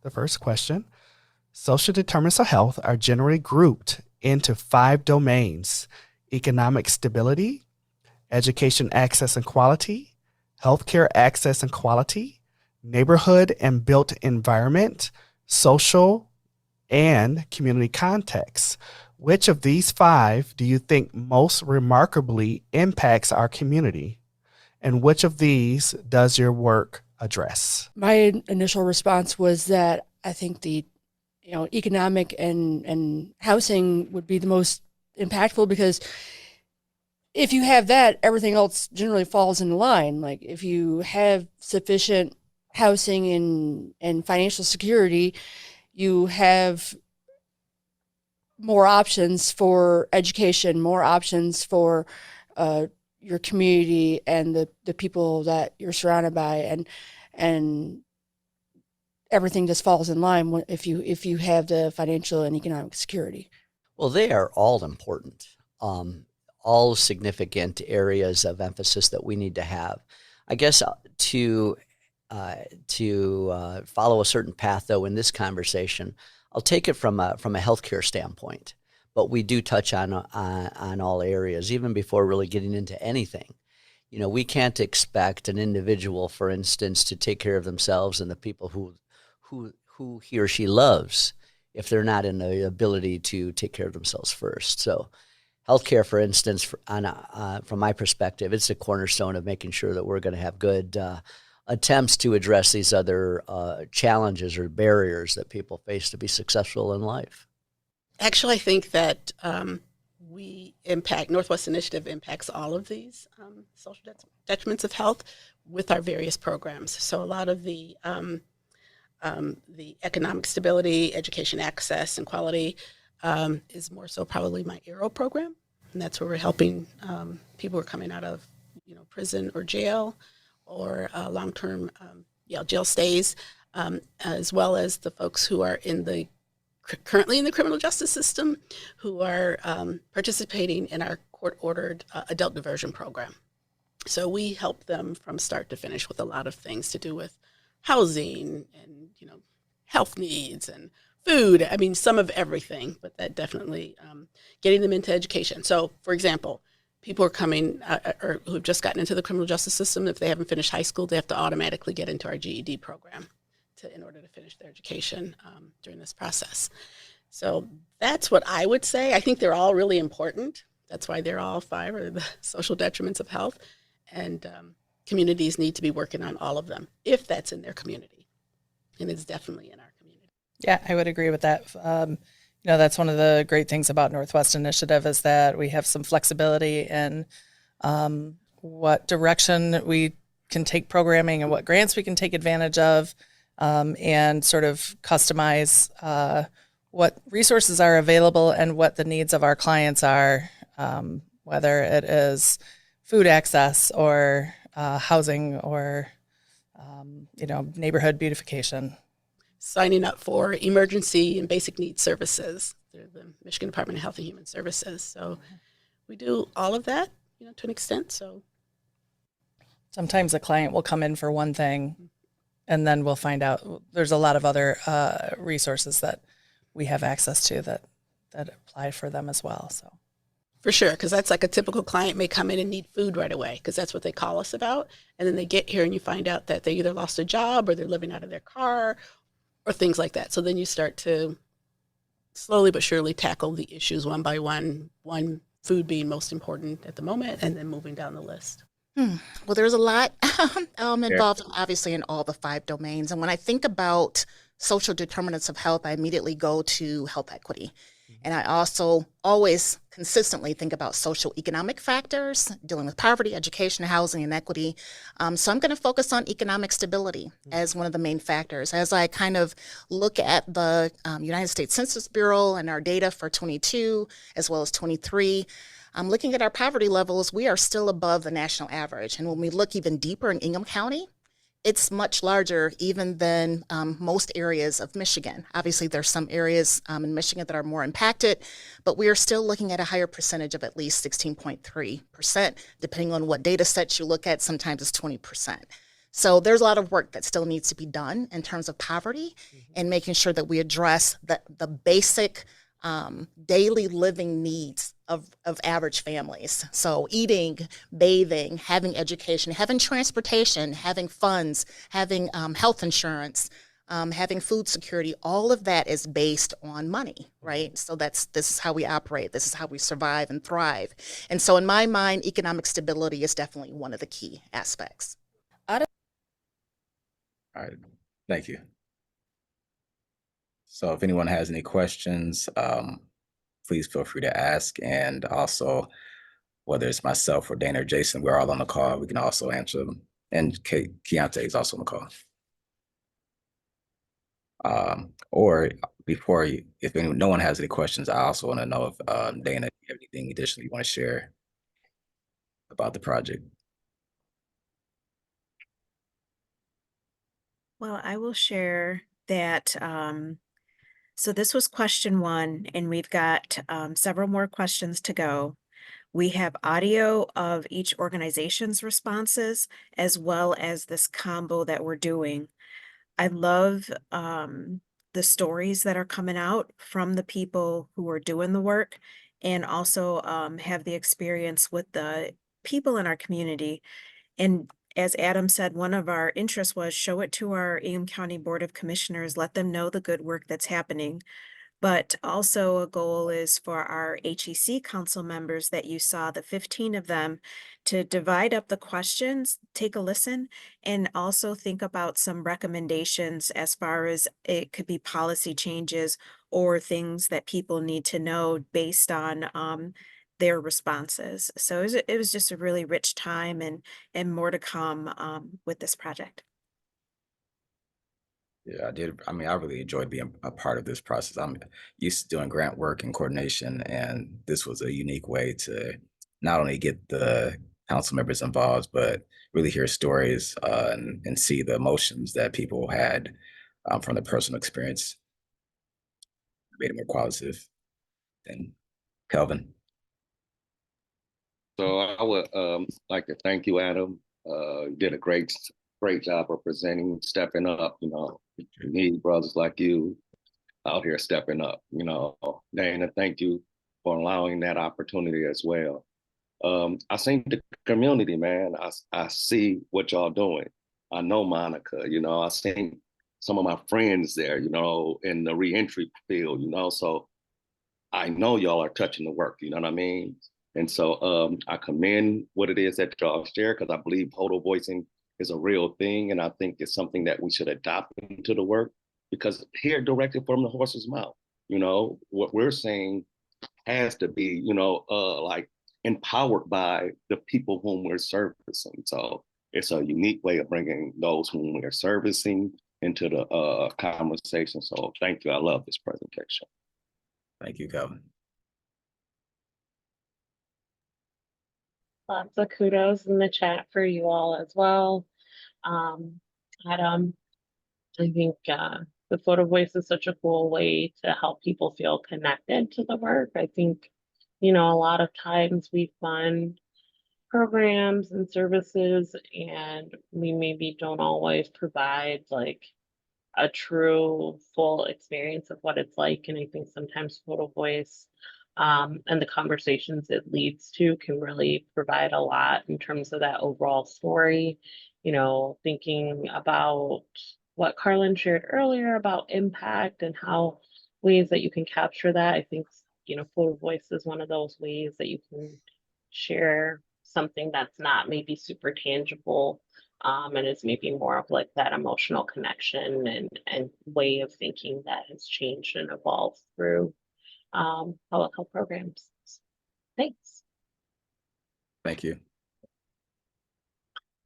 The first question. Social determinants of health are generally grouped into 5 domains: economic stability, education access and quality, healthcare access and quality, neighborhood and built environment, social, and community context. Which of these 5 do you think most remarkably impacts our community? And which of these does your work address? My initial response was that I think the economic and housing would be the most impactful, because if you have that, everything else generally falls in line. Like if you have sufficient housing and financial security, you have more options for education, more options for your community and the people that you're surrounded by, and everything just falls in line if you have the financial and economic security. Well, they are all important, all significant areas of emphasis that we need to have. I guess to follow a certain path, though, in this conversation, I'll take it from a healthcare standpoint. But we do touch on all areas, even before really getting into anything. You know, we can't expect an individual, for instance, to take care of themselves and the people who he or she loves if they're not in the ability to take care of themselves first. So healthcare, for instance, from my perspective, it's a cornerstone of making sure that we're going to have good attempts to address these other challenges or barriers that people face to be successful in life. Actually, I think that Northwest Initiative impacts all of these social detriments of health with our various programs. So a lot of the economic stability, education access, and quality is more so probably my AERO program, and that's where we're helping people who are coming out of prison or jail or long-term jail stays, as well as the folks who are currently in the criminal justice system who are participating in our court-ordered adult diversion program. So we help them from start to finish with a lot of things to do with housing and health needs and food. I mean, some of everything, but that definitely getting them into education. So, for example, people are coming or who have just gotten into the criminal justice system. If they haven't finished high school, they have to automatically get into our GED program in order to finish their education during this process. So that's what I would say. I think they're all really important. That's why they're all 5 are the social detriments of health, and communities need to be working on all of them if that's in their community, and it's definitely in our community. Yeah, I would agree with that. That's one of the great things about Northwest Initiative is that we have some flexibility in what direction we can take programming and what grants we can take advantage of, and sort of customize what resources are available and what the needs of our clients are, whether it is food access or housing or neighborhood beautification. Signing up for emergency and basic needs services through the Michigan Department of Health and Human Services. So we do all of that, to an extent. So sometimes a client will come in for one thing, and then we'll find out there's a lot of other resources that we have access to that apply for them as well. So. For sure, because that's like a typical client may come in and need food right away because that's what they call us about. And then they get here and you find out that they either lost a job or they're living out of their car or things like that. So then you start to slowly but surely tackle the issues one by one food being most important at the moment, and then moving down the list. Well, there's a lot involved, obviously, in all the 5 domains. And when I think about social determinants of health, I immediately go to health equity. And I also always consistently think about social economic factors, dealing with poverty, education, housing, and equity. So I'm going to focus on economic stability as one of the main factors. As I kind of look at the United States Census Bureau and our data for 22 as well as 23, looking at our poverty levels, we are still above the national average. And when we look even deeper in Ingham County, it's much larger even than most areas of Michigan. Obviously, there's some areas in Michigan that are more impacted, but we are still looking at a higher percentage of at least 16.3%, depending on what data sets you look at, sometimes it's 20%. So there's a lot of work that still needs to be done in terms of poverty and making sure that we address the basic daily living needs of average families. So eating, bathing, having education, having transportation, having funds, having health insurance, having food security, all of that is based on money, right? So this is how we operate. This is how we survive and thrive. And so in my mind, economic stability is definitely one of the key aspects. All right, thank you. So if anyone has any questions, please feel free to ask. And also, whether it's myself or Dana or Jason, we're all on the call. We can also answer them. And Keontae is also on the call. Or before you, if no one has any questions, I also want to know if Dana, you have anything additional you want to share about the project? Well, I will share that. So this was question 1, and we've got several more questions to go. We have audio of each organization's responses, as well as this combo that we're doing. I love the stories that are coming out from the people who are doing the work, and also have the experience with the people in our community. And as Adam said, one of our interests was show it to our Ingham County Board of Commissioners, let them know the good work that's happening. But also a goal is for our HEC council members that you saw, the 15 of them, to divide up the questions, take a listen, and also think about some recommendations as far as it could be policy changes or things that people need to know based on their responses. So it was just a really rich time, and more to come with this project. Yeah, I did. I mean, I really enjoyed being a part of this process. I'm used to doing grant work and coordination, and this was a unique way to not only get the council members involved, but really hear stories and see the emotions that people had from the personal experience. Made it more qualitative. And Kelvin. So I would like to thank you, Adam. You did a great job of presenting, stepping up. You know, you need brothers like you out here stepping up. You know, Dana, thank you for allowing that opportunity as well. I see the community, man. I see what y'all doing. I know Monica. You know, I seen some of my friends there. You know, in the reentry field. You know, so I know y'all are touching the work. You know what I mean? And so I commend what it is that y'all share, because I believe total voicing is a real thing. And I think it's something that we should adopt into the work, because hear directly from the horse's mouth. You know, what we're saying has to be, you know, like empowered by the people whom we're servicing. So it's a unique way of bringing those whom we're servicing into the conversation. So thank you. I love this presentation. Thank you, Kelvin. Lots of kudos in the chat for you all as well. Adam, I think the photo voice is such a cool way to help people feel connected to the work. I think, you know, a lot of times we fund programs and services and we maybe don't always provide like a true full experience of what it's like. And I think sometimes photo voice and the conversations it leads to can really provide a lot in terms of that overall story. You know, thinking about what Carlin shared earlier about impact and how ways that you can capture that. I think, you know, photo voice is one of those ways that you can share something that's not maybe super tangible, and is maybe more of like that emotional connection and way of thinking that has changed and evolved through public health programs. Thanks. Thank you.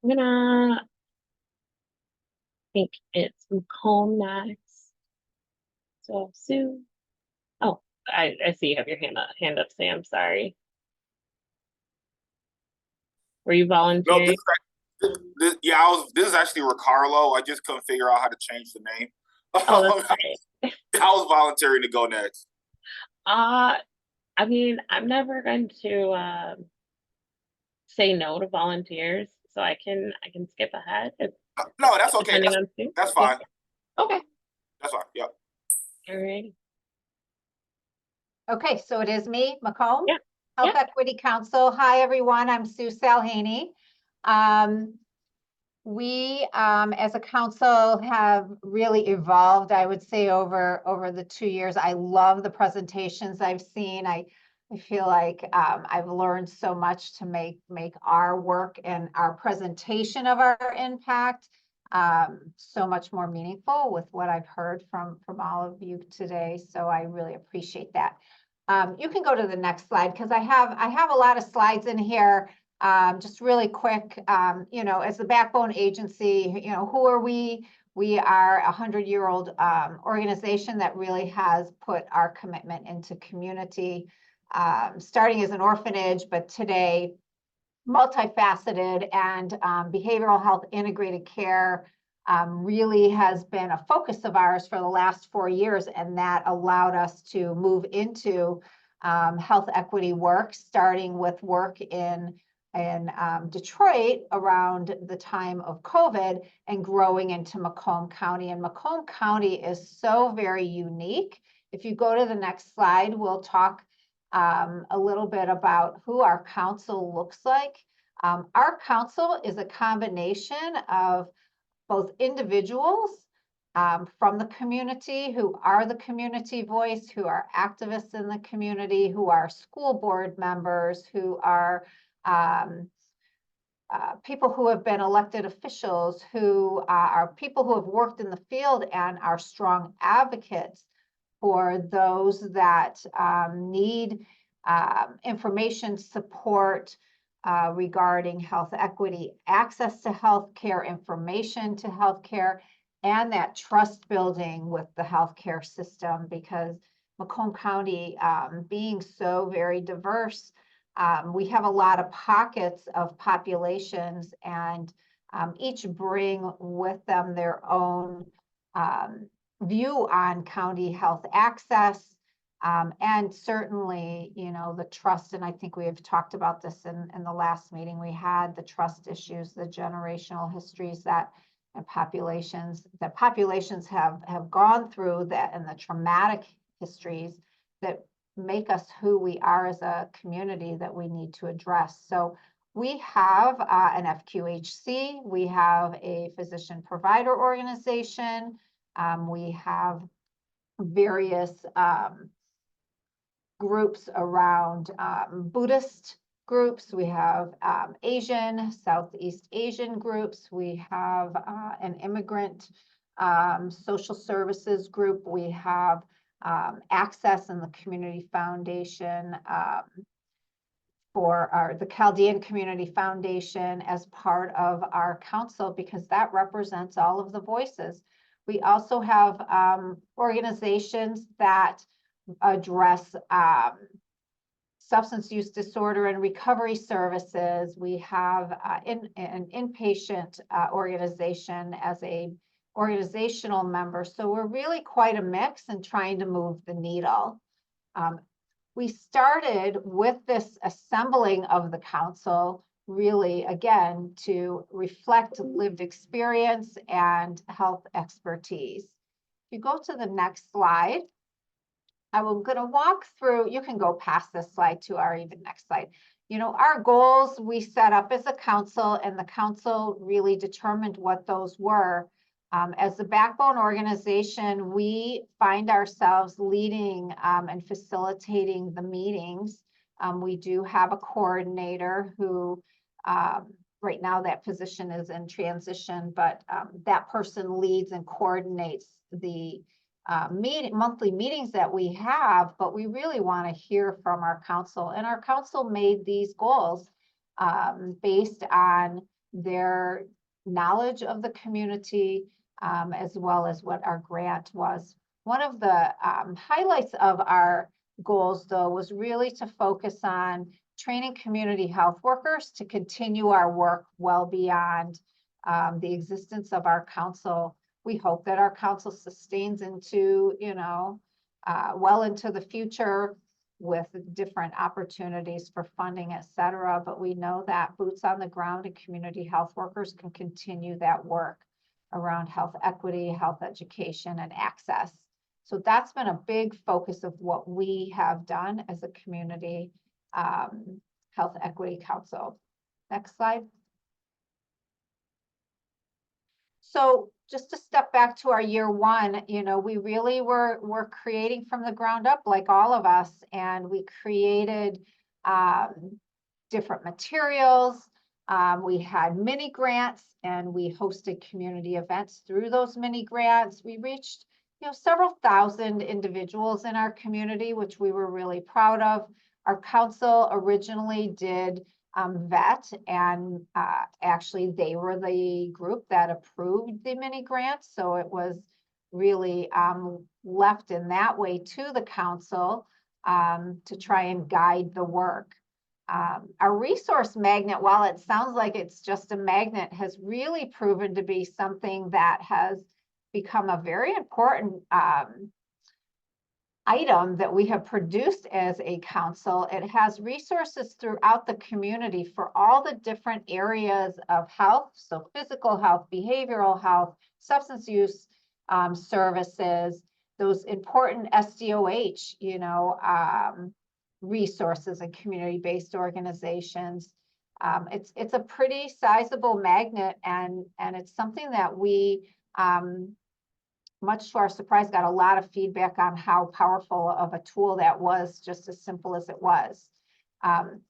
I'm gonna think it's Macomb next. So Sue. Oh, I see you have your hand up, Sam. Sorry. Were you No, volunteering? this is actually Ricardo. I just couldn't figure out how to change the name. Oh, that's great. I was volunteering to go next. I mean, I'm never going to say no to volunteers, so I can skip ahead. No, that's okay. Depending on Sue. That's fine. Okay. That's fine. Yep. All right. Okay, so it is me, Macomb. Yeah. Health Yeah. Equity Council. Hi, everyone. I'm Sue Salhaney. We, as a council, have really evolved, I would say, over the 2 years. I love the presentations I've seen. I feel like I've learned so much to make our work and our presentation of our impact so much more meaningful with what I've heard from all of you today. So I really appreciate that. You can go to the next slide because I have a lot of slides in here. Just really quick, as the backbone agency, who are we? We are a 100-year-old organization that really has put our commitment into community, starting as an orphanage, but today multifaceted, and behavioral health integrated care really has been a focus of ours for the last 4 years, and that allowed us to move into health equity work, starting with work in Detroit around the time of COVID and growing into Macomb County. And Macomb County is so very unique. If you go to the next slide, we'll talk a little bit about who our council looks like. Our council is a combination of both individuals from the community who are the community voice, who are activists in the community, who are school board members, who are people who have been elected officials, who are people who have worked in the field and are strong advocates for those that need information support regarding health equity, access to healthcare, information to healthcare, and that trust building with the healthcare system, because Macomb County, being so very diverse, we have a lot of pockets of populations, and each bring with them their own view on county health access, and certainly, the trust. And I think we have talked about this in the last meeting we had, the trust issues, the generational histories that populations have gone through, that, and the traumatic histories that make us who we are as a community that we need to address. So we have an FQHC, we have a physician provider organization, we have various groups around Buddhist groups, we have Asian, Southeast Asian groups, we have an immigrant social services group, we have Access and the Community Foundation for the Chaldean Community Foundation as part of our council, because that represents all of the voices. We also have organizations that address substance use disorder and recovery services. We have an inpatient organization as a organizational member. So we're really quite a mix and trying to move the needle. We started with this assembling of the council, really, again, to reflect lived experience and health expertise. If you go to the next slide, I'm going to walk through, you can go past this slide to our even next slide. Our goals we set up as a council, and the council really determined what those were. As the backbone organization, we find ourselves leading and facilitating the meetings We do have a coordinator who, right now that position is in transition, but that person leads and coordinates the monthly meetings that we have, but we really want to hear from our council. And our council made these goals based on their knowledge of the community, as well as what our grant was. One of the highlights of our goals, though, was really to focus on training community health workers to continue our work well beyond the existence of our council. We hope that our council sustains into, well into the future with different opportunities for funding, et cetera. But we know that boots on the ground and community health workers can continue that work around health equity, health education, and access. So that's been a big focus of what we have done as a community health equity council. Next slide. So just to step back to our year one, we really were creating from the ground up, like all of us, and we created different materials. We had mini grants, and we hosted community events through those mini grants. We reached several thousand individuals in our community, which we were really proud of. Our council originally did vet, and actually they were the group that approved the mini grants. So it was really left in that way to the council to try and guide the work. Our resource magnet, while it sounds like it's just a magnet, has really proven to be something that has become a very important item that we have produced as a council. It has resources throughout the community for all the different areas of health, so physical health, behavioral health, substance use services, those important SDOH, resources and community-based organizations. It's a pretty sizable magnet, and it's something that we, much to our surprise, got a lot of feedback on how powerful of a tool that was, just as simple as it was.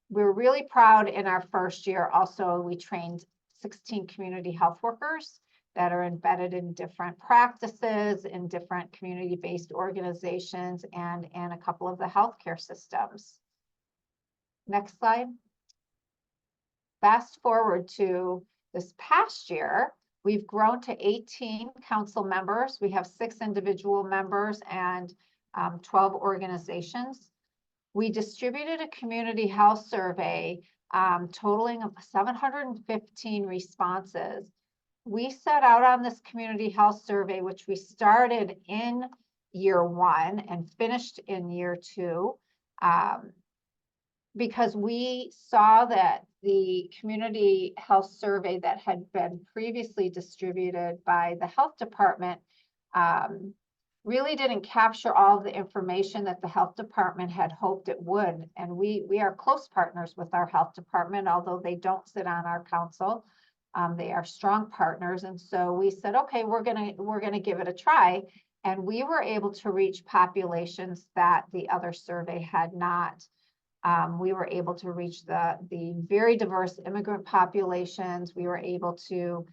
We were really proud in our first year. Also, we trained 16 community health workers that are embedded in different practices, in different community-based organizations, and a couple of the healthcare systems. Next slide. Fast forward to this past year, we've grown to 18 council members. We have 6 individual members and 12 organizations. We distributed a community health survey totaling 715 responses. We set out on this community health survey, which we started in year 1 and finished in year 2, because we saw that the community health survey that had been previously distributed by the health department really didn't capture all of the information that the health department had hoped it would. And we are close partners with our health department, although they don't sit on our council. They are strong partners. And so we said, okay, we're gonna give it a try. And we were able to reach populations that the other survey had not. We were able to reach the very diverse immigrant populations. We were able to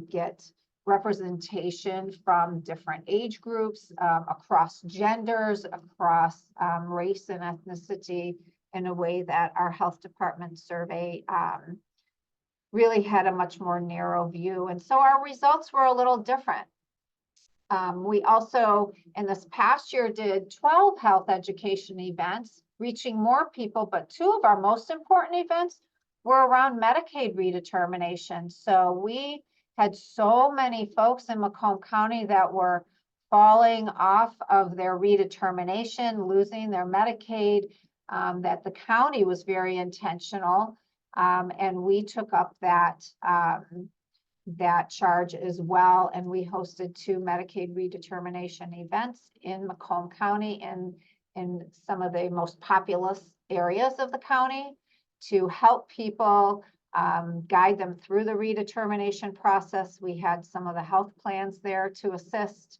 get representation from different age groups, across genders, across race and ethnicity, in a way that our health department survey really had a much more narrow view. And so our results were a little different. We also, in this past year, did 12 health education events, reaching more people, but 2 of our most important events were around Medicaid redetermination. So we had so many folks in Macomb County that were falling off of their redetermination, losing their Medicaid, that the county was very intentional. And we took up that charge as well. And we hosted 2 Medicaid redetermination events in Macomb County and in some of the most populous areas of the county to help people, guide them through the redetermination process. We had some of the health plans there to assist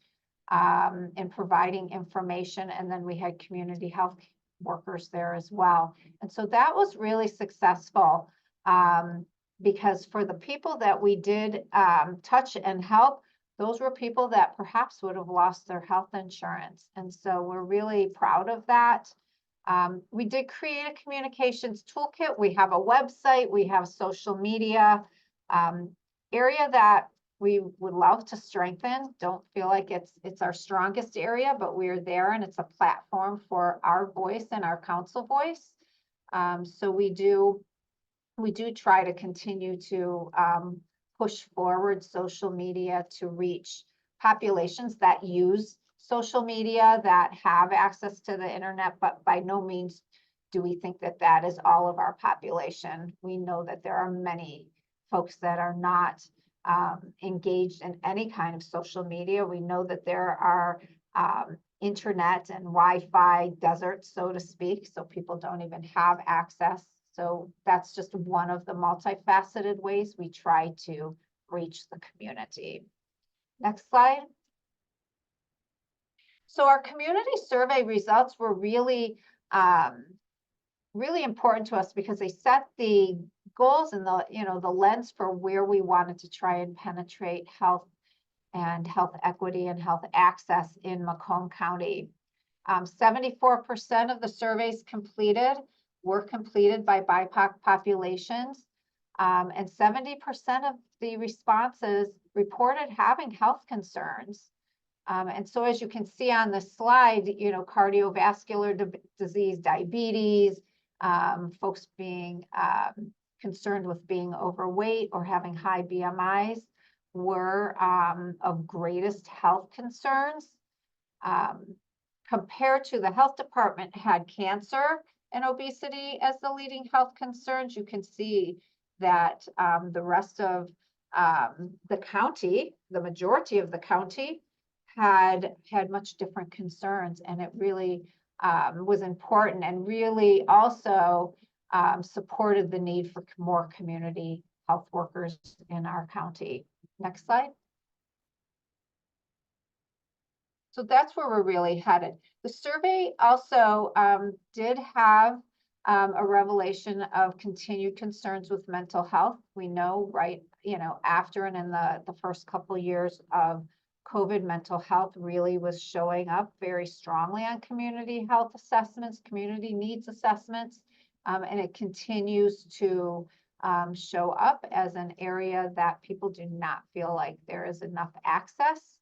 in providing information. And then we had community health workers there as well. And so that was really successful because for the people that we did touch and help, those were people that perhaps would have lost their health insurance. And so we're really proud of that. We did create a communications toolkit. We have a website, we have social media, area that we would love to strengthen. Don't feel like it's our strongest area, but we're there and it's a platform for our voice and our council voice. So we do try to continue to push forward social media to reach populations that use social media, that have access to the internet, but by no means do we think that that is all of our population. We know that there are many folks that are not engaged in any kind of social media. We know that there are internet and Wi-Fi deserts, so to speak, so people don't even have access. So that's just one of the multifaceted ways we try to reach the community. Next slide. So our community survey results were really, really important to us because they set the goals and the lens for where we wanted to try and penetrate health and health equity and health access in Macomb County. 74% of the surveys were completed by BIPOC populations, and 70% of the responses reported having health concerns. And so as you can see on the slide, cardiovascular disease, diabetes, folks being concerned with being overweight or having high BMIs were of greatest health concerns. Compared to the health department had cancer and obesity as the leading health concerns, you can see that the rest of the county, the majority of the county, had much different concerns, and it really was important and really also supported the need for more community health workers in our county. Next slide. So that's where we're really headed. The survey also did have a revelation of continued concerns with mental health. We know, right, after and in the first couple of years of COVID, mental health really was showing up very strongly on community health assessments, community needs assessments, and it continues to show up as an area that people do not feel like there is enough access.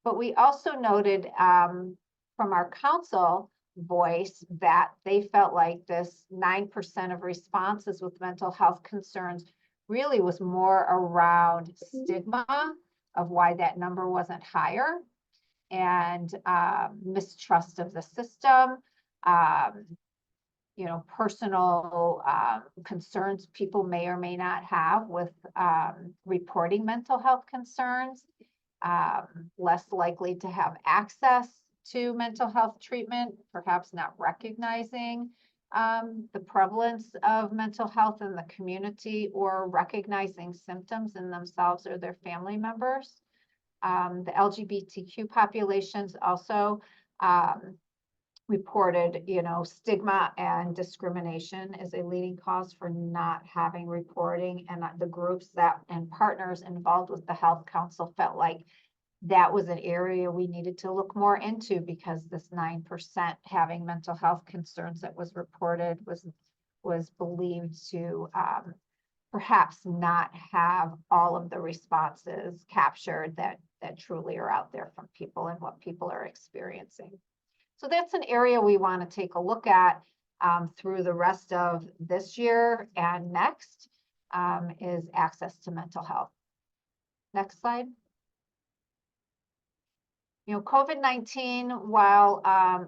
But we also noted from our council voice that they felt like this 9% of responses with mental health concerns really was more around stigma of why that number wasn't higher, and mistrust of the system, personal concerns people may or may not have with reporting mental health concerns, less likely to have access to mental health treatment, perhaps not recognizing the prevalence of mental health in the community or recognizing symptoms in themselves or their family members. The LGBTQ populations also reported, stigma and discrimination is a leading cause for not having reporting, and the groups and partners involved with the Health Council felt like that was an area we needed to look more into, because this 9% having mental health concerns that was reported was believed to perhaps not have all of the responses captured that truly are out there from people and what people are experiencing. So that's an area we want to take a look at through the rest of this year and next, is access to mental health. Next slide. COVID-19, while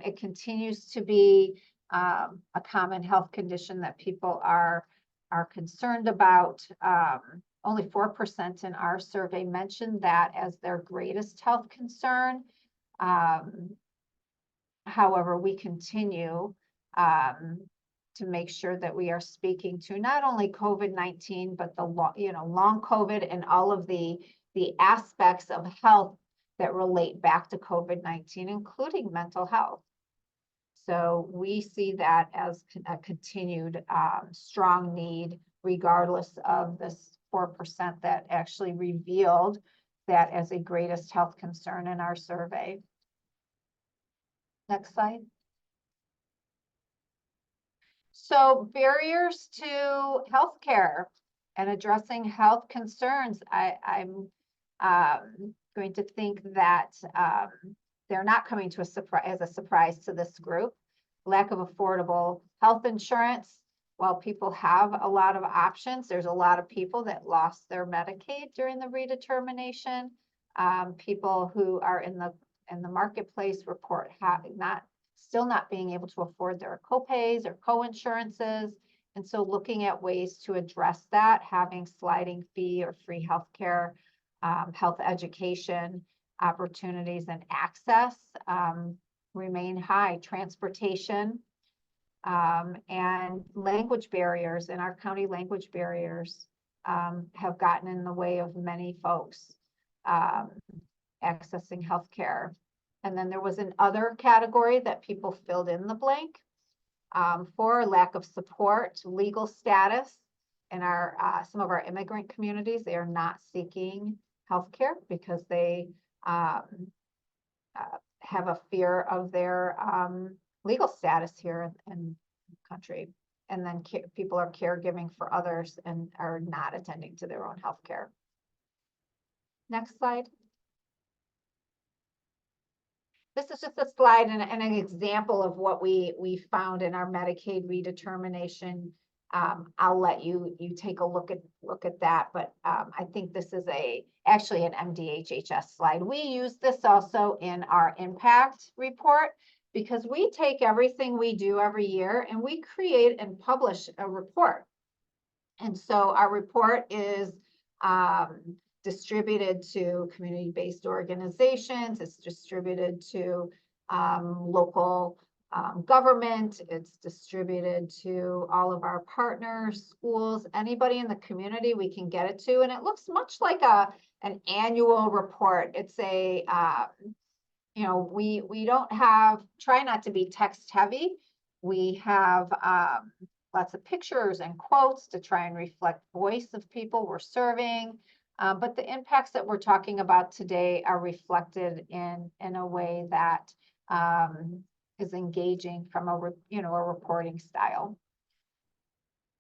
it continues to be a common health condition that people are concerned about, only 4% in our survey mentioned that as their greatest health concern. However, we continue to make sure that we are speaking to not only COVID-19, but the long COVID and all of the aspects of health that relate back to COVID-19, including mental health. So we see that as a continued strong need, regardless of this 4% that actually revealed that as a greatest health concern in our survey. Next slide. So barriers to healthcare and addressing health concerns. I'm going to think that they're not coming to as a surprise to this group. Lack of affordable health insurance. While people have a lot of options, there's a lot of people that lost their Medicaid during the redetermination. People who are in the marketplace report still not being able to afford their copays or co-insurances. And so looking at ways to address that, having sliding fee or free healthcare, health education opportunities and access remain high. Transportation and language barriers in our county, language barriers have gotten in the way of many folks accessing healthcare. And then there was an other category that people filled in the blank for lack of support, legal status. In some of our immigrant communities, they are not seeking healthcare because they have a fear of their legal status here in the country. And then people are caregiving for others and are not attending to their own healthcare. Next slide. This is just a slide and an example of what we found in our Medicaid redetermination. I'll let you take a look at that, but I think this is actually an MDHHS slide. We use this also in our impact report because we take everything we do every year and we create and publish a report. And so our report is distributed to community-based organizations. It's distributed to local government. It's distributed to all of our partners, schools, anybody in the community we can get it to. And it looks much like an annual report. It's we don't try not to be text heavy. We have lots of pictures and quotes to try and reflect voice of people we're serving. But the impacts that we're talking about today are reflected in a way that is engaging from a reporting style.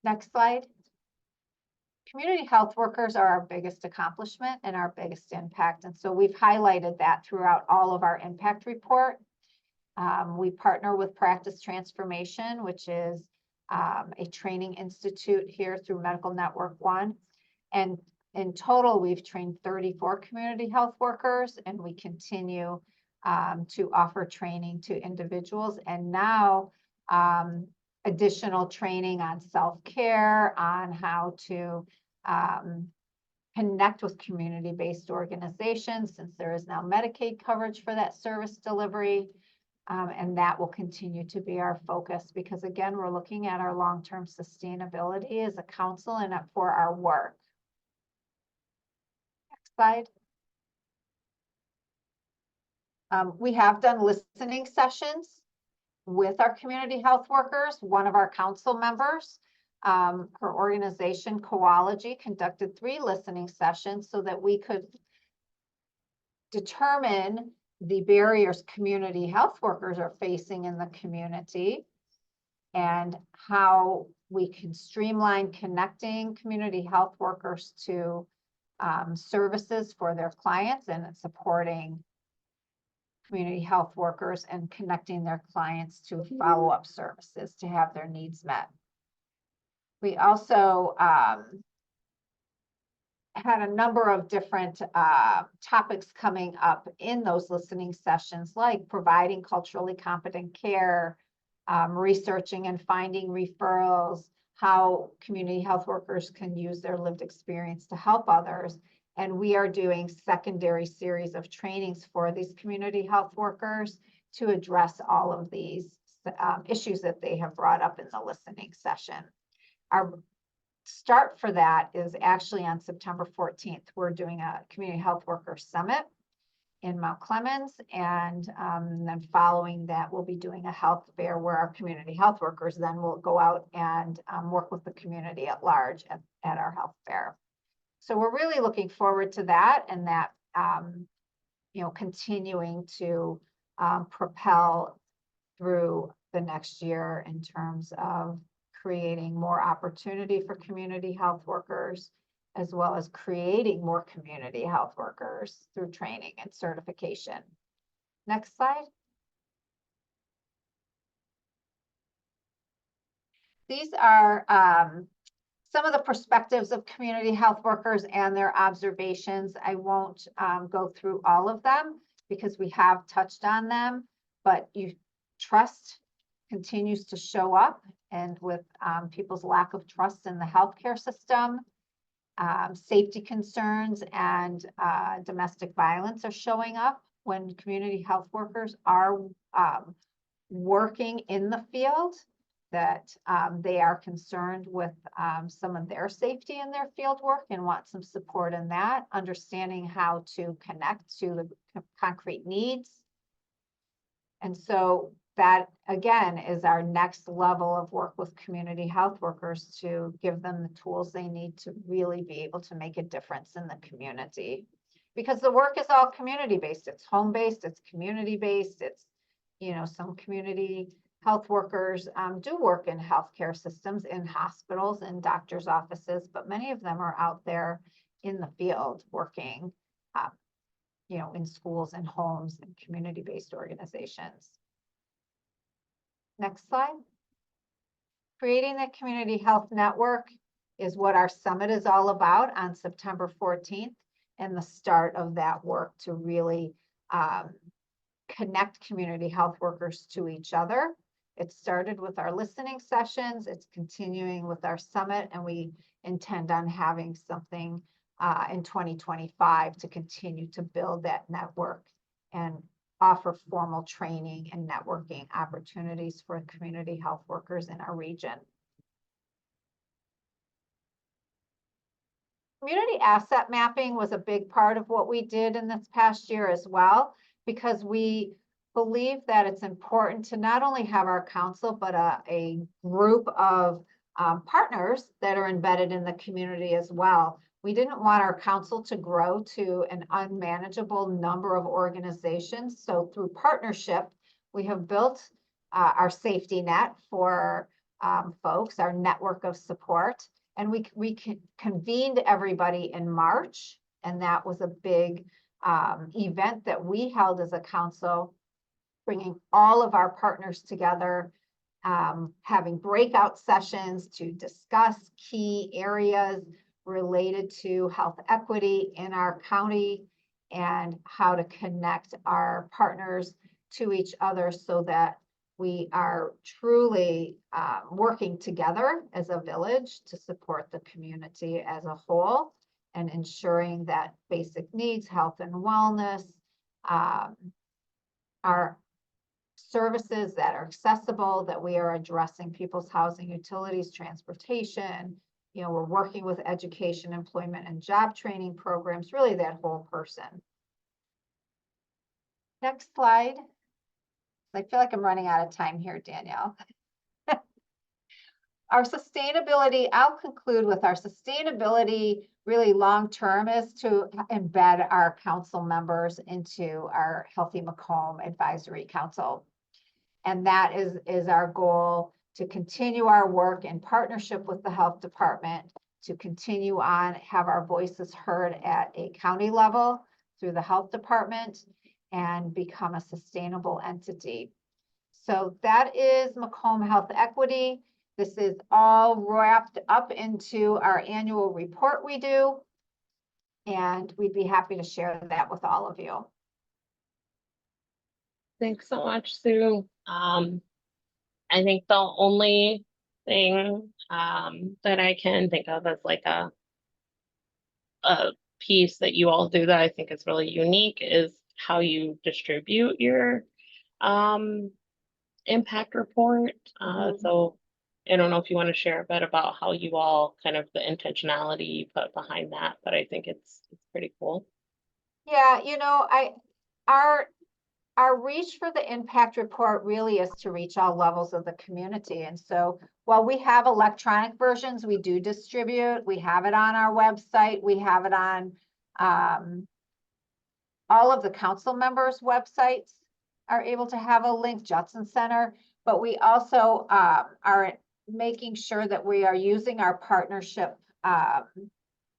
Next slide. Community health workers are our biggest accomplishment and our biggest impact. And so we've highlighted that throughout all of our impact report. We partner with Practice Transformation, which is a training institute here through Medical Network One. And in total, we've trained 34 community health workers, and we continue to offer training to individuals. And now additional training on self-care, on how to connect with community-based organizations, since there is now Medicaid coverage for that service delivery. And that will continue to be our focus because, again, we're looking at our long-term sustainability as a council and for our work. Next slide. We have done listening sessions with our community health workers. One of our council members, her organization, Coology, conducted 3 listening sessions so that we could determine the barriers community health workers are facing in the community and how we can streamline connecting community health workers to services for their clients and supporting community health workers and connecting their clients to follow-up services to have their needs met. We also had a number of different topics coming up in those listening sessions, like providing culturally competent care, researching and finding referrals, how community health workers can use their lived experience to help others. And we are doing secondary series of trainings for these community health workers to address all of these issues that they have brought up in the listening session. Our start for that is actually on September 14th. We're doing a community health worker summit in Mount Clemens. And then following that, we'll be doing a health fair where our community health workers then will go out and work with the community at large at our health fair. So we're really looking forward to that, and that, continuing to propel through the next year in terms of creating more opportunity for community health workers, as well as creating more community health workers through training and certification. Next slide. These are some of the perspectives of community health workers and their observations. I won't go through all of them because we have touched on them, but trust continues to show up, and with people's lack of trust in the healthcare system, safety concerns and domestic violence are showing up when community health workers are working in the field, that they are concerned with some of their safety in their field work and want some support in that, understanding how to connect to the concrete needs. And so that, again, is our next level of work with community health workers, to give them the tools they need to really be able to make a difference in the community. Because the work is all community-based. It's home-based, it's community-based, it's, some community health workers do work in healthcare systems, in hospitals, in doctors' offices, but many of them are out there in the field working, in schools and homes and community-based organizations. Next slide. Creating the community health network is what our summit is all about on September 14th, and the start of that work to really connect community health workers to each other. It started with our listening sessions, it's continuing with our summit, and we intend on having something in 2025 to continue to build that network and offer formal training and networking opportunities for community health workers in our region. Community asset mapping was a big part of what we did in this past year as well, because we believe that it's important to not only have our council, but a group of partners that are embedded in the community as well. We didn't want our council to grow to an unmanageable number of organizations. So through partnership, we have built our safety net for folks, our network of support. And we convened everybody in March, and that was a big event that we held as a council, bringing all of our partners together, having breakout sessions to discuss key areas related to health equity in our county and how to connect our partners to each other so that we are truly working together as a village to support the community as a whole, and ensuring that basic needs, health and wellness, are services that are accessible, that we are addressing people's housing, utilities, transportation. We're working with education, employment, and job training programs, really that whole person. Next slide. I feel like I'm running out of time here, Danielle. Our sustainability, I'll conclude with our sustainability really long-term is to embed our council members into our Healthy Macomb Advisory Council. And that is our goal, to continue our work in partnership with the health department, to continue on, have our voices heard at a county level through the health department, and become a sustainable entity. So that is Macomb Health Equity. This is all wrapped up into our annual report we do, and we'd be happy to share that with all of you. Thanks so much, Sue. I think the only thing that I can think of as like a piece that you all do that I think is really unique is how you distribute your impact report. So I don't know if you want to share a bit about how you all kind of the intentionality you put behind that, but I think it's pretty cool. Yeah, our reach for the impact report really is to reach all levels of the community. And so while we have electronic versions, we do distribute, we have it on our website, we have it on all of the council members' websites are able to have a link, Judson Center, but we also are making sure that we are using our partnership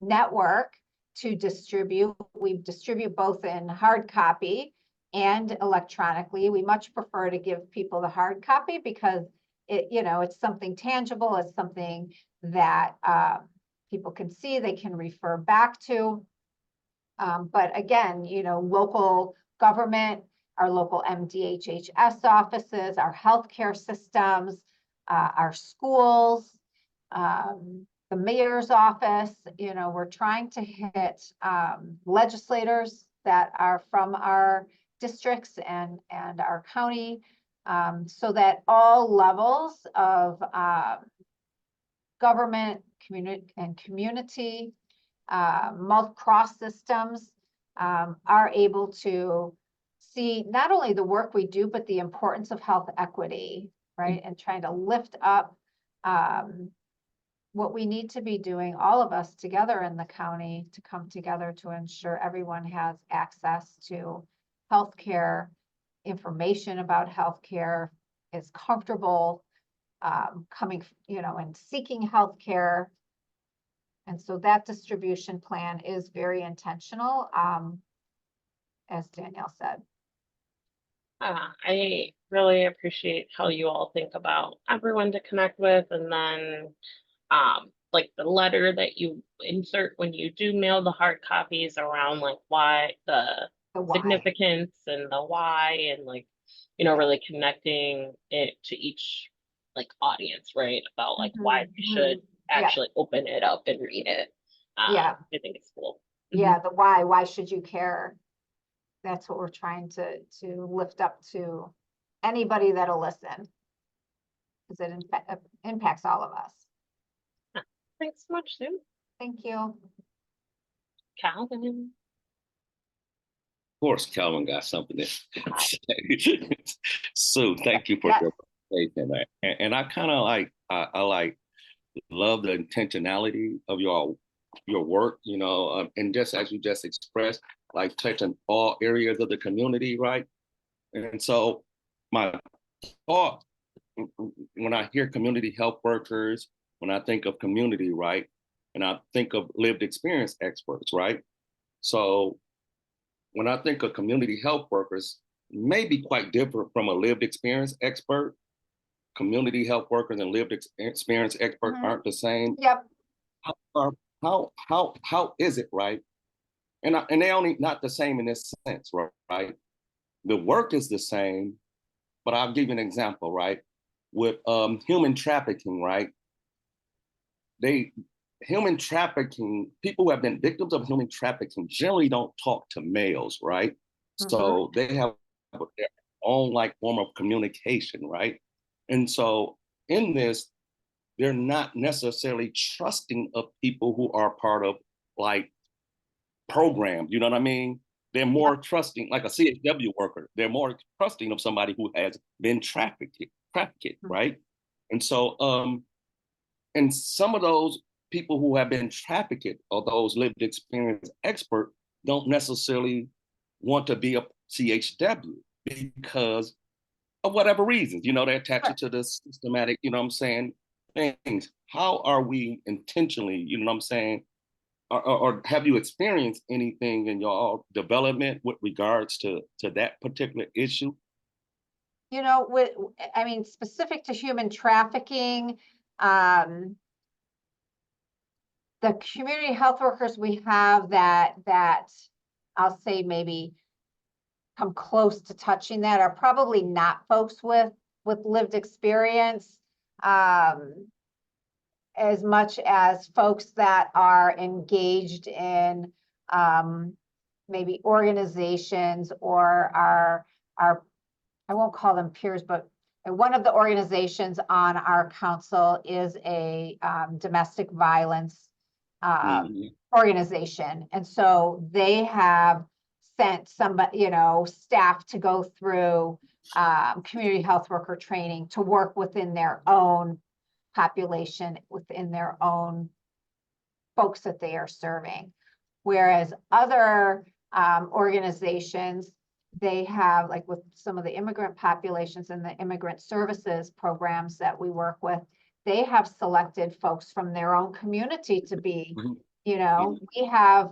network to distribute. We distribute both in hard copy and electronically. We much prefer to give people the hard copy because it's something tangible, it's something that people can see, they can refer back to. But again, local government, our local MDHHS offices, our healthcare systems, our schools, the mayor's office, we're trying to hit legislators that are from our districts and our county, so that all levels of government, community, cross systems are able to see not only the work we do, but the importance of health equity, right? And trying to lift up what we need to be doing, all of us together in the county, to come together to ensure everyone has access to healthcare, information about healthcare, is comfortable coming, and seeking healthcare. And so that distribution plan is very intentional, as Danielle said. I really appreciate how you all think about everyone to connect with, and then like the letter that you insert when you do mail the hard copies around like why the why. Significance and the why, and like really connecting it to each like audience, right? About like why they should actually open it up and read it. I think it's cool. Yeah, the why should you care? That's what we're trying to lift up to anybody that'll listen, because it impacts all of us. Thanks so much, Sue. Thank you. Calvin. Of course, Calvin got something to say. So thank you for your presentation. And I kind of I love the intentionality of your work, and just as you just expressed, like touching all areas of the community, right? And so my thought, when I hear community health workers, when I think of community, right, and I think of lived experience experts, right? So when I think of community health workers, may be quite different from a lived experience expert. Community health workers and lived experience experts aren't the same. Yep. How is it, right? And they only not the same in this sense, right? The work is the same, but I'll give you an example, right? With human trafficking, right? Human trafficking, people who have been victims of human trafficking generally don't talk to males, right? So they have their own like form of communication, right? And so in this, they're not necessarily trusting of people who are part of like programs, you know what I mean? They're more trusting, like a CHW worker, they're more trusting of somebody who has been trafficked, right? And so, and some of those people who have been trafficked or those lived experience expert don't necessarily want to be a CHW because of whatever reasons, they attach it to the systematic, things. How are we intentionally, or have you experienced anything in your development with regards to that particular issue? Specific to human trafficking, the community health workers we have that I'll say maybe come close to touching that are probably not folks with lived experience, as much as folks that are engaged in maybe organizations or are I won't call them peers, but one of the organizations on our council is a domestic violence organization. And so they have sent somebody, staff to go through community health worker training to work within their own population, within their own folks that they are serving. Whereas other organizations, they have, like with some of the immigrant populations and the immigrant services programs that we work with, they have selected folks from their own community to be, we have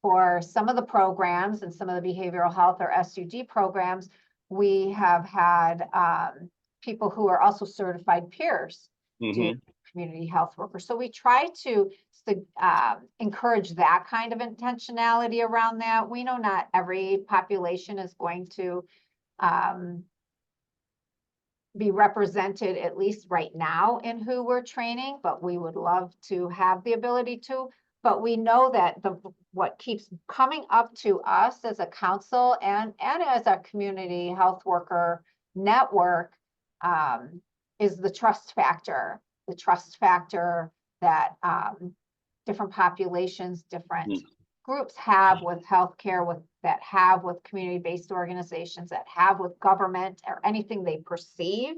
for some of the programs and some of the behavioral health or SUD programs, we have had people who are also certified peers do community health workers. So we try to encourage that kind of intentionality around that. We know not every population is going to be represented, at least right now, in who we're training, but we would love to have the ability to. But we know that what keeps coming up to us as a council and as a community health worker network is the trust factor. The trust factor that different populations, different groups have with healthcare, that have with community-based organizations, that have with government, or anything they perceive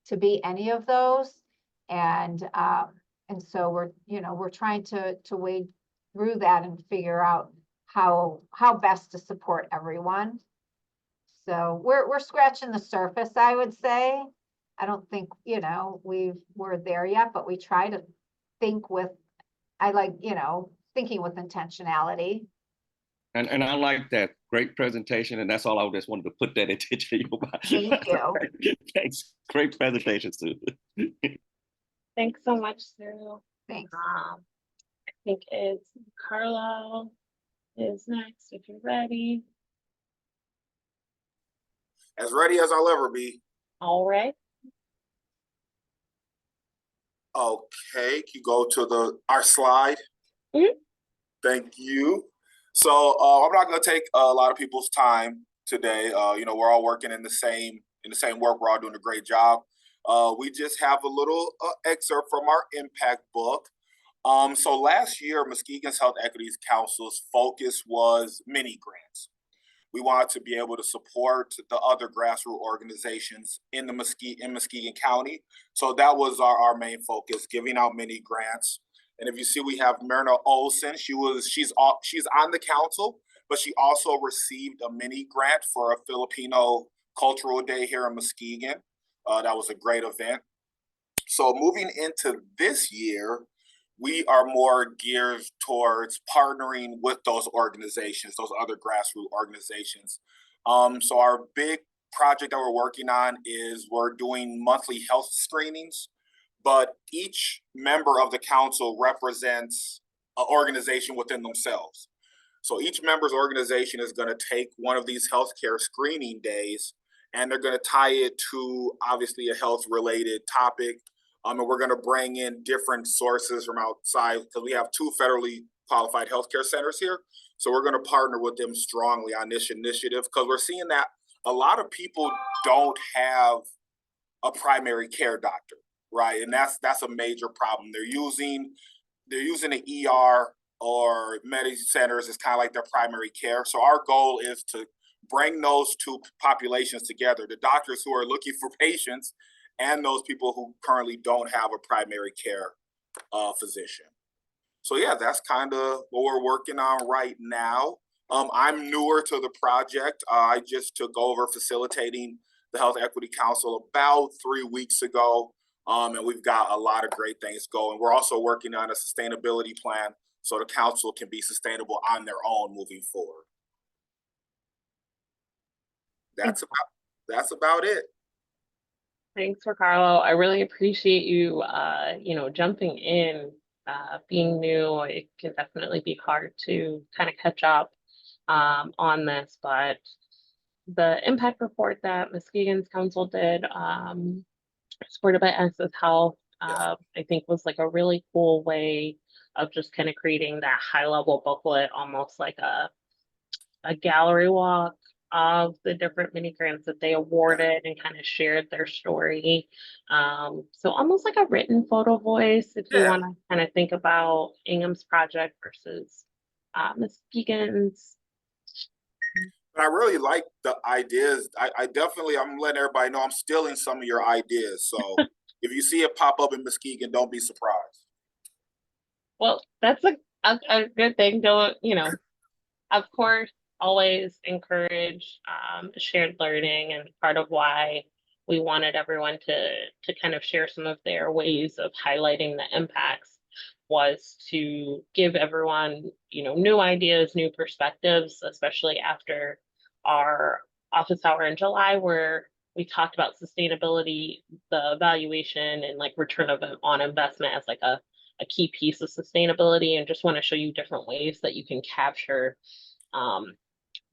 to be any of those. And so we're trying to wade through that and figure out how best to support everyone. So we're scratching the surface, I would say. I don't think, we're there yet, but we try to think with, thinking with intentionality. And I like that. Great presentation. And that's all I just wanted to put that into your mind. Thank you. Thanks. Great presentation, Sue. Thanks so much, Sue. Thanks. I think it's Carlo is next, if you're ready. As ready as I'll ever be. All right. Okay, can you go to our slide? Thank you. So I'm not going to take a lot of people's time today. We're all working in the same work. We're all doing a great job. We just have a little excerpt from our impact book. So last year, Muskegon's Health Equities Council's focus was mini grants. We wanted to be able to support the other grassroots organizations in Muskegon County. So that was our main focus, giving out mini grants. And if you see, we have Myrna Olsen. She's on the council, but she also received a mini grant for a Filipino Cultural Day here in Muskegon. That was a great event. So moving into this year, we are more geared towards partnering with those organizations, those other grassroots organizations. So our big project that we're working on is we're doing monthly health screenings, but each member of the council represents an organization within themselves. So each member's organization is going to take one of these healthcare screening days, and they're going to tie it to obviously a health-related topic. And we're going to bring in different sources from outside because we have 2 federally qualified healthcare centers here. So we're going to partner with them strongly on this initiative because we're seeing that a lot of people don't have a primary care doctor, right? And that's a major problem. They're using the ER or medical centers as kind of like their primary care. So our goal is to bring those 2 populations together, the doctors who are looking for patients and those people who currently don't have a primary care physician. So yeah, that's kind of what we're working on right now. I'm newer to the project. I just took over facilitating the Health Equity Council about 3 weeks ago. And we've got a lot of great things going. We're also working on a sustainability plan so the council can be sustainable on their own moving forward. That's about it. Thanks for Carlo. I really appreciate you, jumping in. Being new, it can definitely be hard to kind of catch up on this, but the impact report that Muskegon's council did, supported by Access Health, I think was like a really cool way of just kind of creating that high level booklet, almost like a gallery walk of the different mini grants that they awarded and kind of shared their story. So almost like a written photo voice, if you want to kind of think about Ingham's project versus Muskegon's. But I really like the ideas. I definitely, I'm letting everybody know I'm stealing some of your ideas. So if you see it pop up in Muskegon, don't be surprised. Well, that's a good thing. Don't, of course, always encourage shared learning, and part of why we wanted everyone to kind of share some of their ways of highlighting the impacts was to give everyone, new ideas, new perspectives, especially after our office hour in July, where we talked about sustainability, the evaluation, and like return on investment as like a key piece of sustainability, and just want to show you different ways that you can capture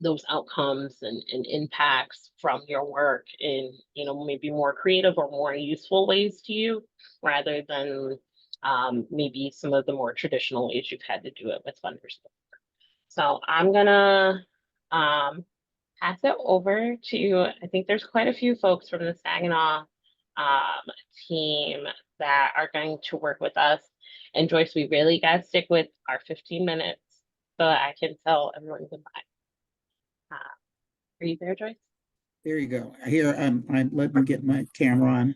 those outcomes and impacts from your work in, maybe more creative or more useful ways to you, rather than maybe some of the more traditional ways you've had to do it with funders. So I'm gonna pass it over to, I think there's quite a few folks from the Saginaw team that are going to work with us. And Joyce, we really got to stick with our 15 minutes so I can tell everyone goodbye. Are you there, Joyce? There you go. Here, let me get my camera on.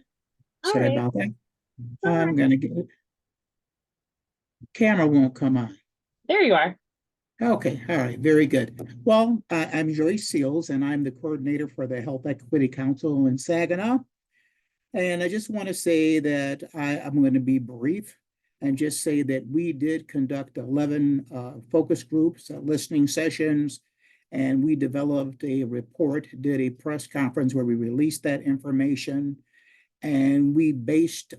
Sorry about that. I'm gonna get it. Camera won't come on. There you are. Okay, all right, very good. Well, I'm Joyce Seals, and I'm the coordinator for the Health Equity Council in Saginaw. And I just want to say that I'm going to be brief and just say that we did conduct 11 focus groups, listening sessions, and we developed a report, did a press conference where we released that information, and we based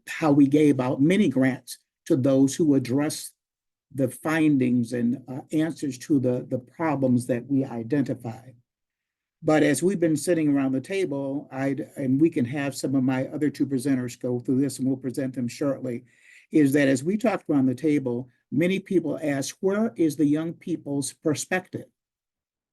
how we gave out mini grants to those who addressed the findings and answers to the problems that we identified. But as we've been sitting around the table, and we can have some of my other two presenters go through this and we'll present them shortly, is that as we talked around the table, many people ask, where is the young people's perspective?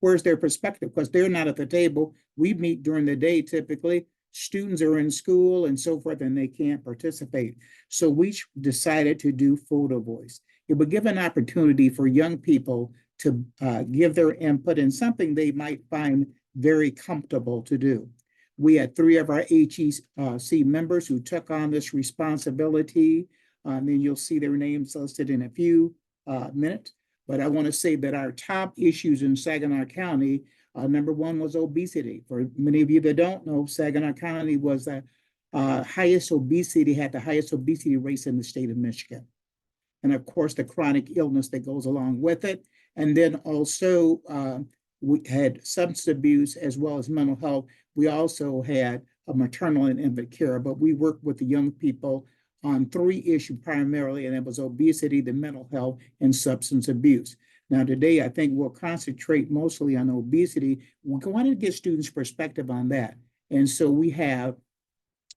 Where's their perspective? Because they're not at the table. We meet during the day typically. Students are in school and so forth, and they can't participate. So we decided to do photo voice. It would give an opportunity for young people to give their input in something they might find very comfortable to do. We had 3 of our HEC members who took on this responsibility. And then you'll see their names listed in a few minutes. But I want to say that our top issues in Saginaw County, number 1 was obesity. For many of you that don't know, Saginaw County was the highest obesity, had the highest obesity rates in the state of Michigan. And of course, the chronic illness that goes along with it. And then also, we had substance abuse as well as mental health. We also had a maternal and infant care, but we worked with the young people on 3 issues primarily, and it was obesity, the mental health, and substance abuse. Now today, I think we'll concentrate mostly on obesity. We wanted to get students' perspective on that. And so we have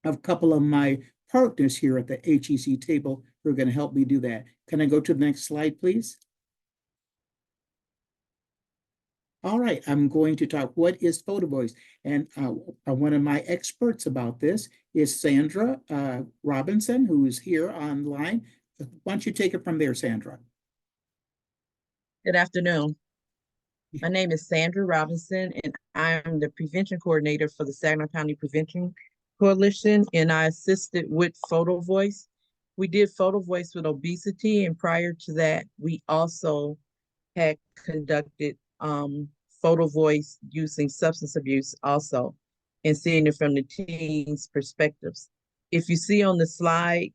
a couple of my partners here at the HEC table who are going to help me do that. Can I go to the next slide, please? All right, I'm going to talk, what is photo voice? And one of my experts about this is Sandra Robinson, who is here online. Why don't you take it from there, Sandra? Good afternoon. My name is Sandra Robinson, and I'm the prevention coordinator for the Saginaw County Prevention Coalition, and I assisted with photo voice. We did photo voice with obesity, and prior to that, we also had conducted photo voice using substance abuse also, and seeing it from the teens' perspectives. If you see on the slide,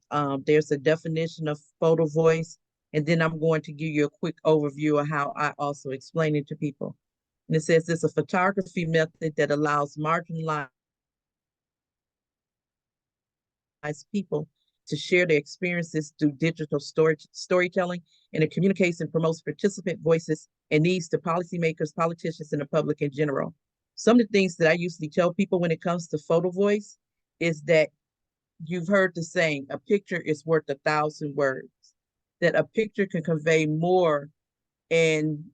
there's a definition of photo voice, and then I'm going to give you a quick overview of how I also explain it to people. And it says it's a photography method that allows marginalized people to share their experiences through digital storytelling, and it communicates and promotes participant voices and needs to policymakers, politicians, and the public in general. Some of the things that I usually tell people when it comes to photo voice is that you've heard the saying, a picture is worth 1,000 words, that a picture can convey more and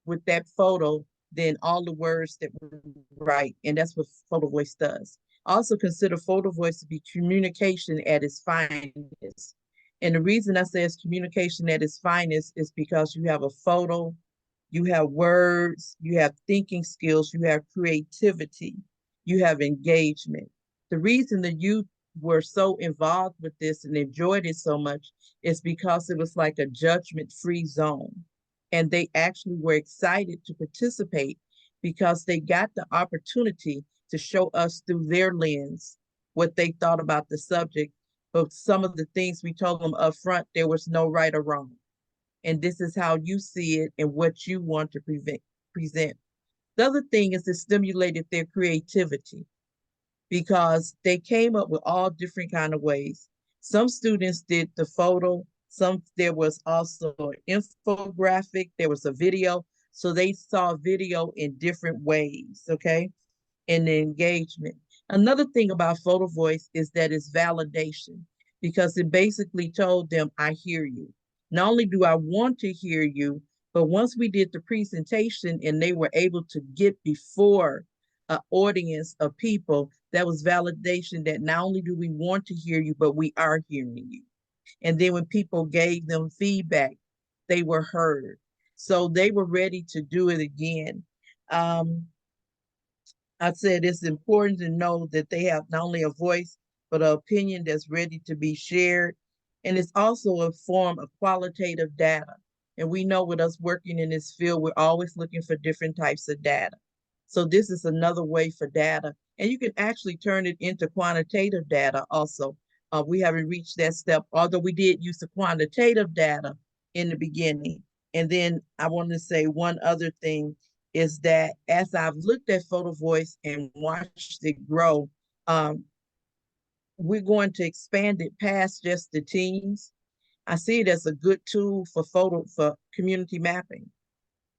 with that photo than all the words that we write, and that's what photo voice does. Also consider photo voice to be communication at its finest. And the reason I say it's communication at its finest is because you have a photo you have words, you have thinking skills, you have creativity, you have engagement. The reason the youth were so involved with this and enjoyed it so much is because it was like a judgment-free zone. And they actually were excited to participate because they got the opportunity to show us through their lens what they thought about the subject. But some of the things we told them up front, there was no right or wrong. And this is how you see it and what you want to present. The other thing is it stimulated their creativity because they came up with all different kind of ways. Some students did the photo, there was also an infographic, there was a video. So they saw video in different ways, okay? And the engagement. Another thing about photo voice is that it's validation because it basically told them, I hear you. Not only do I want to hear you, but once we did the presentation and they were able to get before an audience of people, that was validation that not only do we want to hear you, but we are hearing you. And then when people gave them feedback, they were heard. So they were ready to do it again. I said it's important to know that they have not only a voice, but an opinion that's ready to be shared. And it's also a form of qualitative data. And we know with us working in this field, we're always looking for different types of data. So this is another way for data. And you can actually turn it into quantitative data also. We haven't reached that step, although we did use the quantitative data in the beginning. And then I want to say one other thing is that as I've looked at photo voice and watched it grow, we're going to expand it past just the teens. I see it as a good tool for community mapping.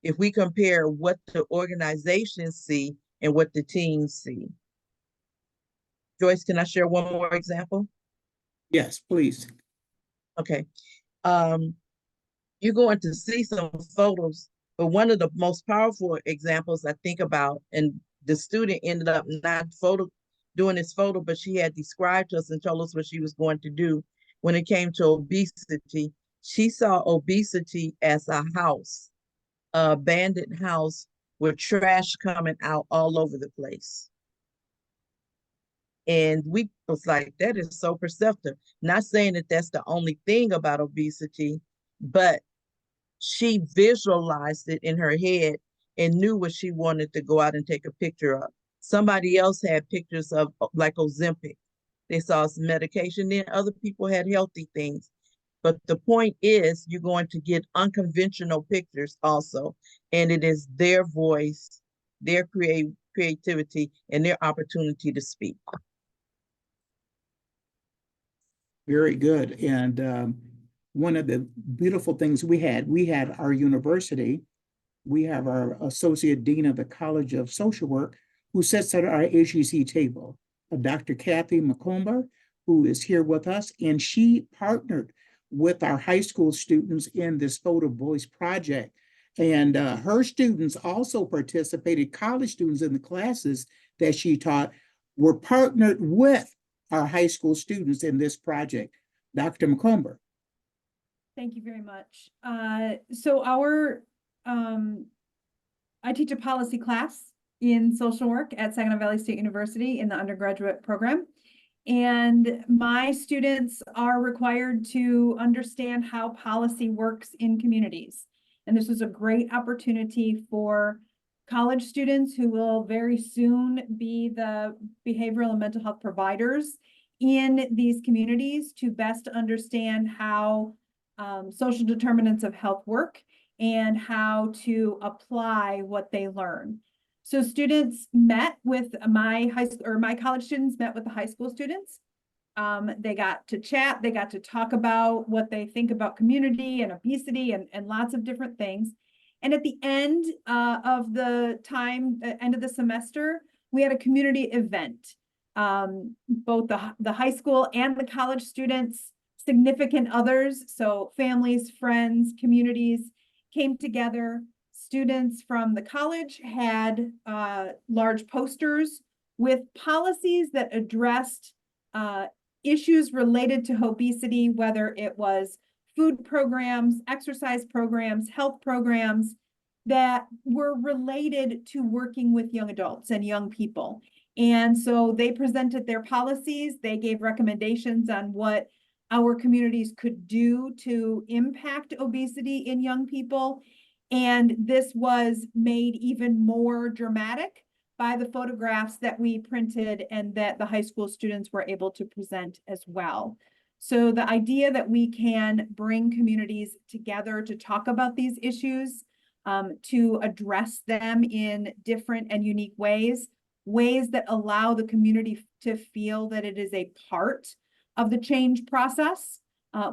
If we compare what the organizations see and what the teams see. Joyce, can I share one more example? Yes, please. Okay. You're going to see some photos, but one of the most powerful examples I think about, and the student ended up not doing this photo, but she had described to us and told us what she was going to do when it came to obesity. She saw obesity as a house, an abandoned house with trash coming out all over the place. And we was like, that is so perceptive. Not saying that that's the only thing about obesity, but she visualized it in her head and knew what she wanted to go out and take a picture of. Somebody else had pictures of like Ozempic. They saw some medication. Then other people had healthy things. But the point is you're going to get unconventional pictures also. And it is their voice, their creativity, and their opportunity to speak. Very good. And one of the beautiful things we had our university, we have our Associate Dean of the College of Social Work, who sits at our HEC table, Dr. Kathy McComber, who is here with us, and she partnered with our high school students in this photo voice project. And her students also participated, college students in the classes that she taught were partnered with our high school students in this project. Dr. McComber. Thank you very much. I teach a policy class in social work at Saginaw Valley State University in the undergraduate program. And my students are required to understand how policy works in communities. And this is a great opportunity for college students who will very soon be the behavioral and mental health providers in these communities to best understand how social determinants of health work and how to apply what they learn. So students met with my college students met with the high school students. They got to chat, they got to talk about what they think about community and obesity and lots of different things. And at the end of the end of the semester, we had a community event. Both the high school and the college students, significant others, so families, friends, communities came together. Students from the college had large posters with policies that addressed issues related to obesity, whether it was food programs, exercise programs, health programs. that were related to working with young adults and young people. And so they presented their policies, they gave recommendations on what our communities could do to impact obesity in young people. And this was made even more dramatic by the photographs that we printed and that the high school students were able to present as well. So the idea that we can bring communities together to talk about these issues, to address them in different and unique ways that allow the community to feel that it is a part of the change process,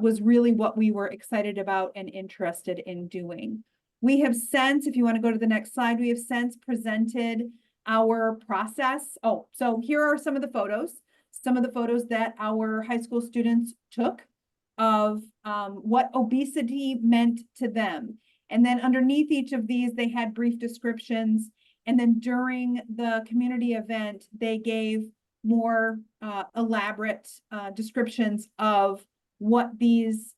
was really what we were excited about and interested in doing. We have since, if you want to go to the next slide, we have since presented our process. Oh, so here are some of the photos that our high school students took of what obesity meant to them. And then underneath each of these, they had brief descriptions. And then during the community event, they gave more elaborate descriptions of what these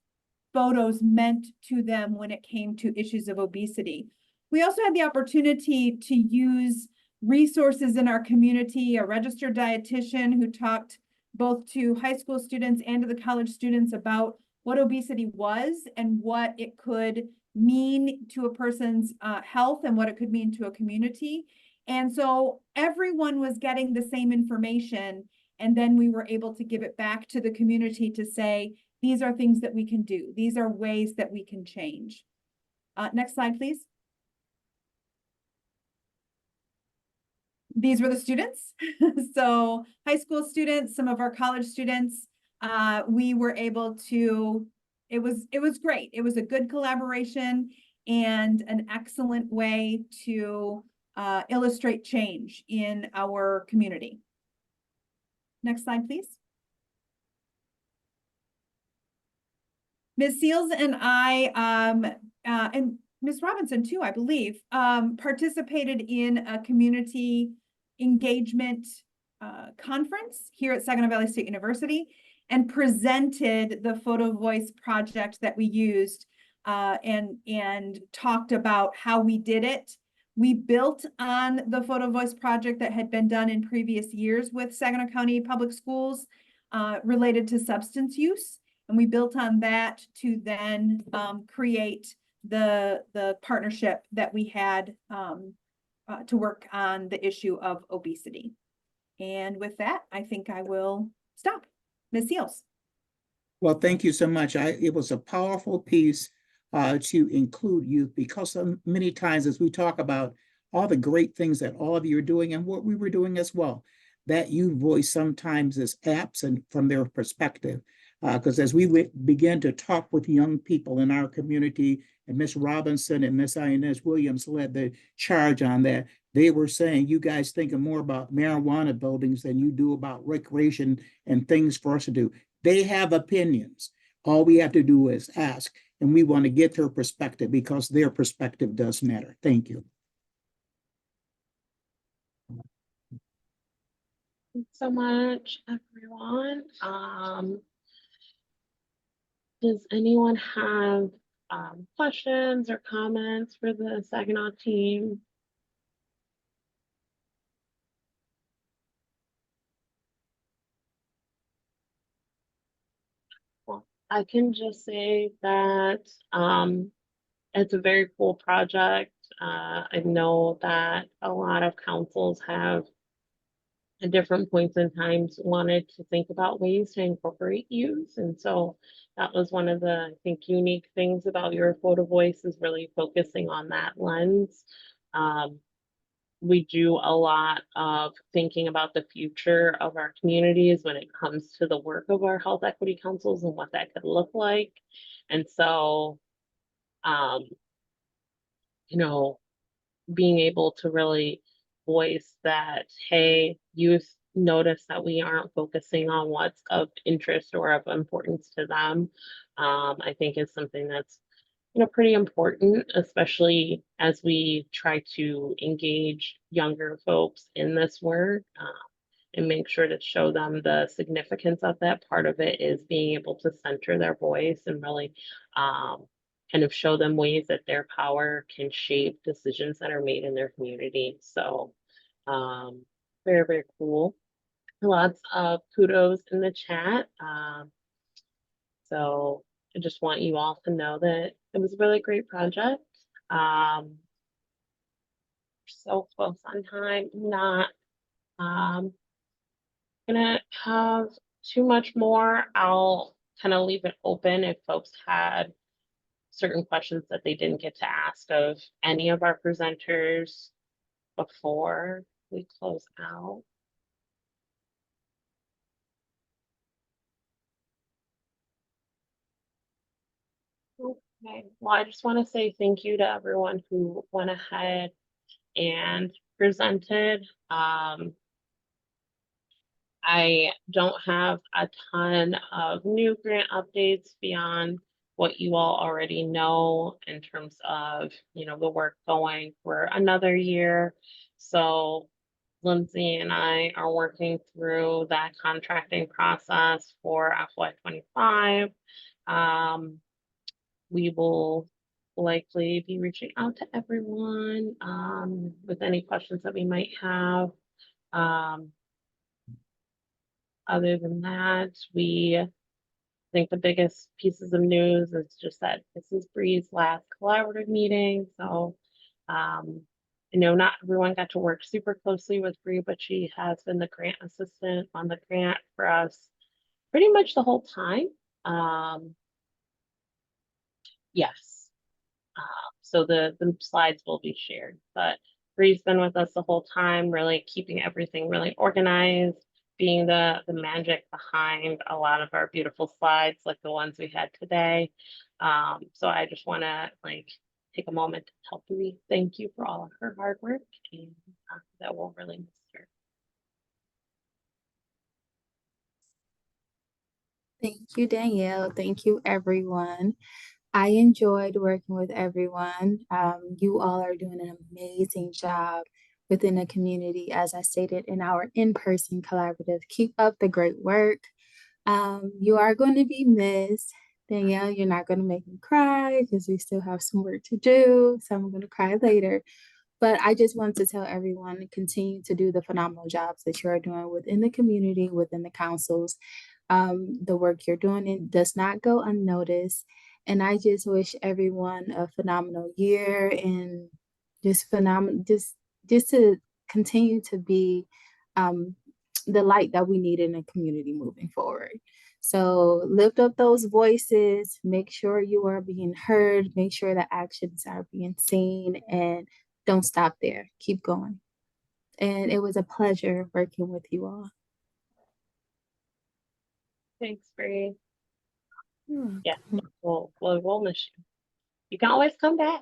photos meant to them when it came to issues of obesity. We also had the opportunity to use resources in our community, a registered dietitian who talked both to high school students and to the college students about what obesity was and what it could mean to a person's health and what it could mean to a community. And so everyone was getting the same information. And then we were able to give it back to the community to say, these are things that we can do. These are ways that we can change. Next slide, please. These were the students. So high school students, some of our college students, we were able to, it was great. It was a good collaboration and an excellent way to illustrate change in our community. Next slide, please. Ms. Seals and I, and Ms. Robinson too, I believe, participated in a community engagement conference here at Saginaw Valley State University and presented the Photo Voice project that we used and talked about how we did it. We built on the Photo Voice project that had been done in previous years with Saginaw County Public Schools related to substance use. And we built on that to then create the partnership that we had to work on the issue of obesity. And with that, I think I will stop. Ms. Seals. Well, thank you so much. It was a powerful piece to include youth, because so many times as we talk about all the great things that all of you are doing and what we were doing as well, that youth voice sometimes is absent from their perspective. Because as we began to talk with young people in our community, and Ms. Robinson and Ms. Inez Williams led the charge on that, they were saying, you guys thinking more about marijuana buildings than you do about recreation and things for us to do. They have opinions. All we have to do is ask, and we want to get their perspective because their perspective does matter. Thank you. Thanks so much, everyone. Does anyone have questions or comments for the Saginaw team? Well, I can just say that it's a very cool project. I know that a lot of councils have at different points in times wanted to think about ways to incorporate youth. And so that was one of the, I think, unique things about your Photo Voice is really focusing on that lens. We do a lot of thinking about the future of our communities when it comes to the work of our health equity councils and what that could look like. And so, you know, being able to really voice that, hey, youth notice that we aren't focusing on what's of interest or of importance to them, I think is something that's, you know, pretty important, especially as we try to engage younger folks in this work and make sure to show them the significance of that. Part of it is being able to center their voice and really kind of show them ways that their power can shape decisions that are made in their community. So very, very cool. Lots of kudos in the chat. So I just want you all to know that it was a really great project. So close on time, not gonna have too much more. I'll kind of leave it open if folks had certain questions that they didn't get to ask of any of our presenters before we close out. Okay, well, I just want to say thank you to everyone who went ahead and presented. I don't have a ton of new grant updates beyond what you all already know in terms of, you know, the work going for another year. So Lindsay and I are working through that contracting process for FY25. We will likely be reaching out to everyone with any questions that we might have. Other than that, I think the biggest pieces of news is just that this is Bree's last collaborative meeting. So I know not everyone got to work super closely with Bree, but she has been the grant assistant on the grant for us pretty much the whole time. Yes. So the slides will be shared, but Bree's been with us the whole time, really keeping everything really organized, being the magic behind a lot of our beautiful slides like the ones we had today. So I just want to take a moment to tell Bree thank you for all of her hard work, and that we'll really miss her. Thank you, Danielle. Thank you, everyone. I enjoyed working with everyone. You all are doing an amazing job within the community, as I stated in our in-person collaborative. Keep up the great work. You are going to be missed. Danielle, you're not going to make me cry because we still have some work to do. So I'm going to cry later. But I just want to tell everyone to continue to do the phenomenal jobs that you are doing within the community, within the councils. The work you're doing, it does not go unnoticed. And I just wish everyone a phenomenal year and just phenomenal, just to continue to be the light that we need in the community moving forward. So lift up those voices, make sure you are being heard, make sure that actions are being seen, and don't stop there. Keep going. And it was a pleasure working with you all. Thanks, Bree. Yeah, we'll miss you. You can always come back.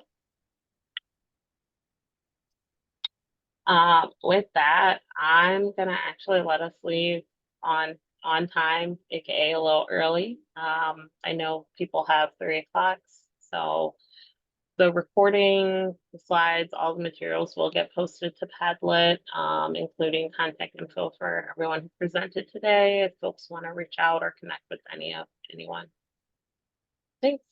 With that, I'm gonna actually let us leave on time, aka a little early. I know people have 3 o'clock, so the recording, the slides, all the materials will get posted to Padlet, including contact info for everyone who presented today if folks want to reach out or connect with anyone. Thanks.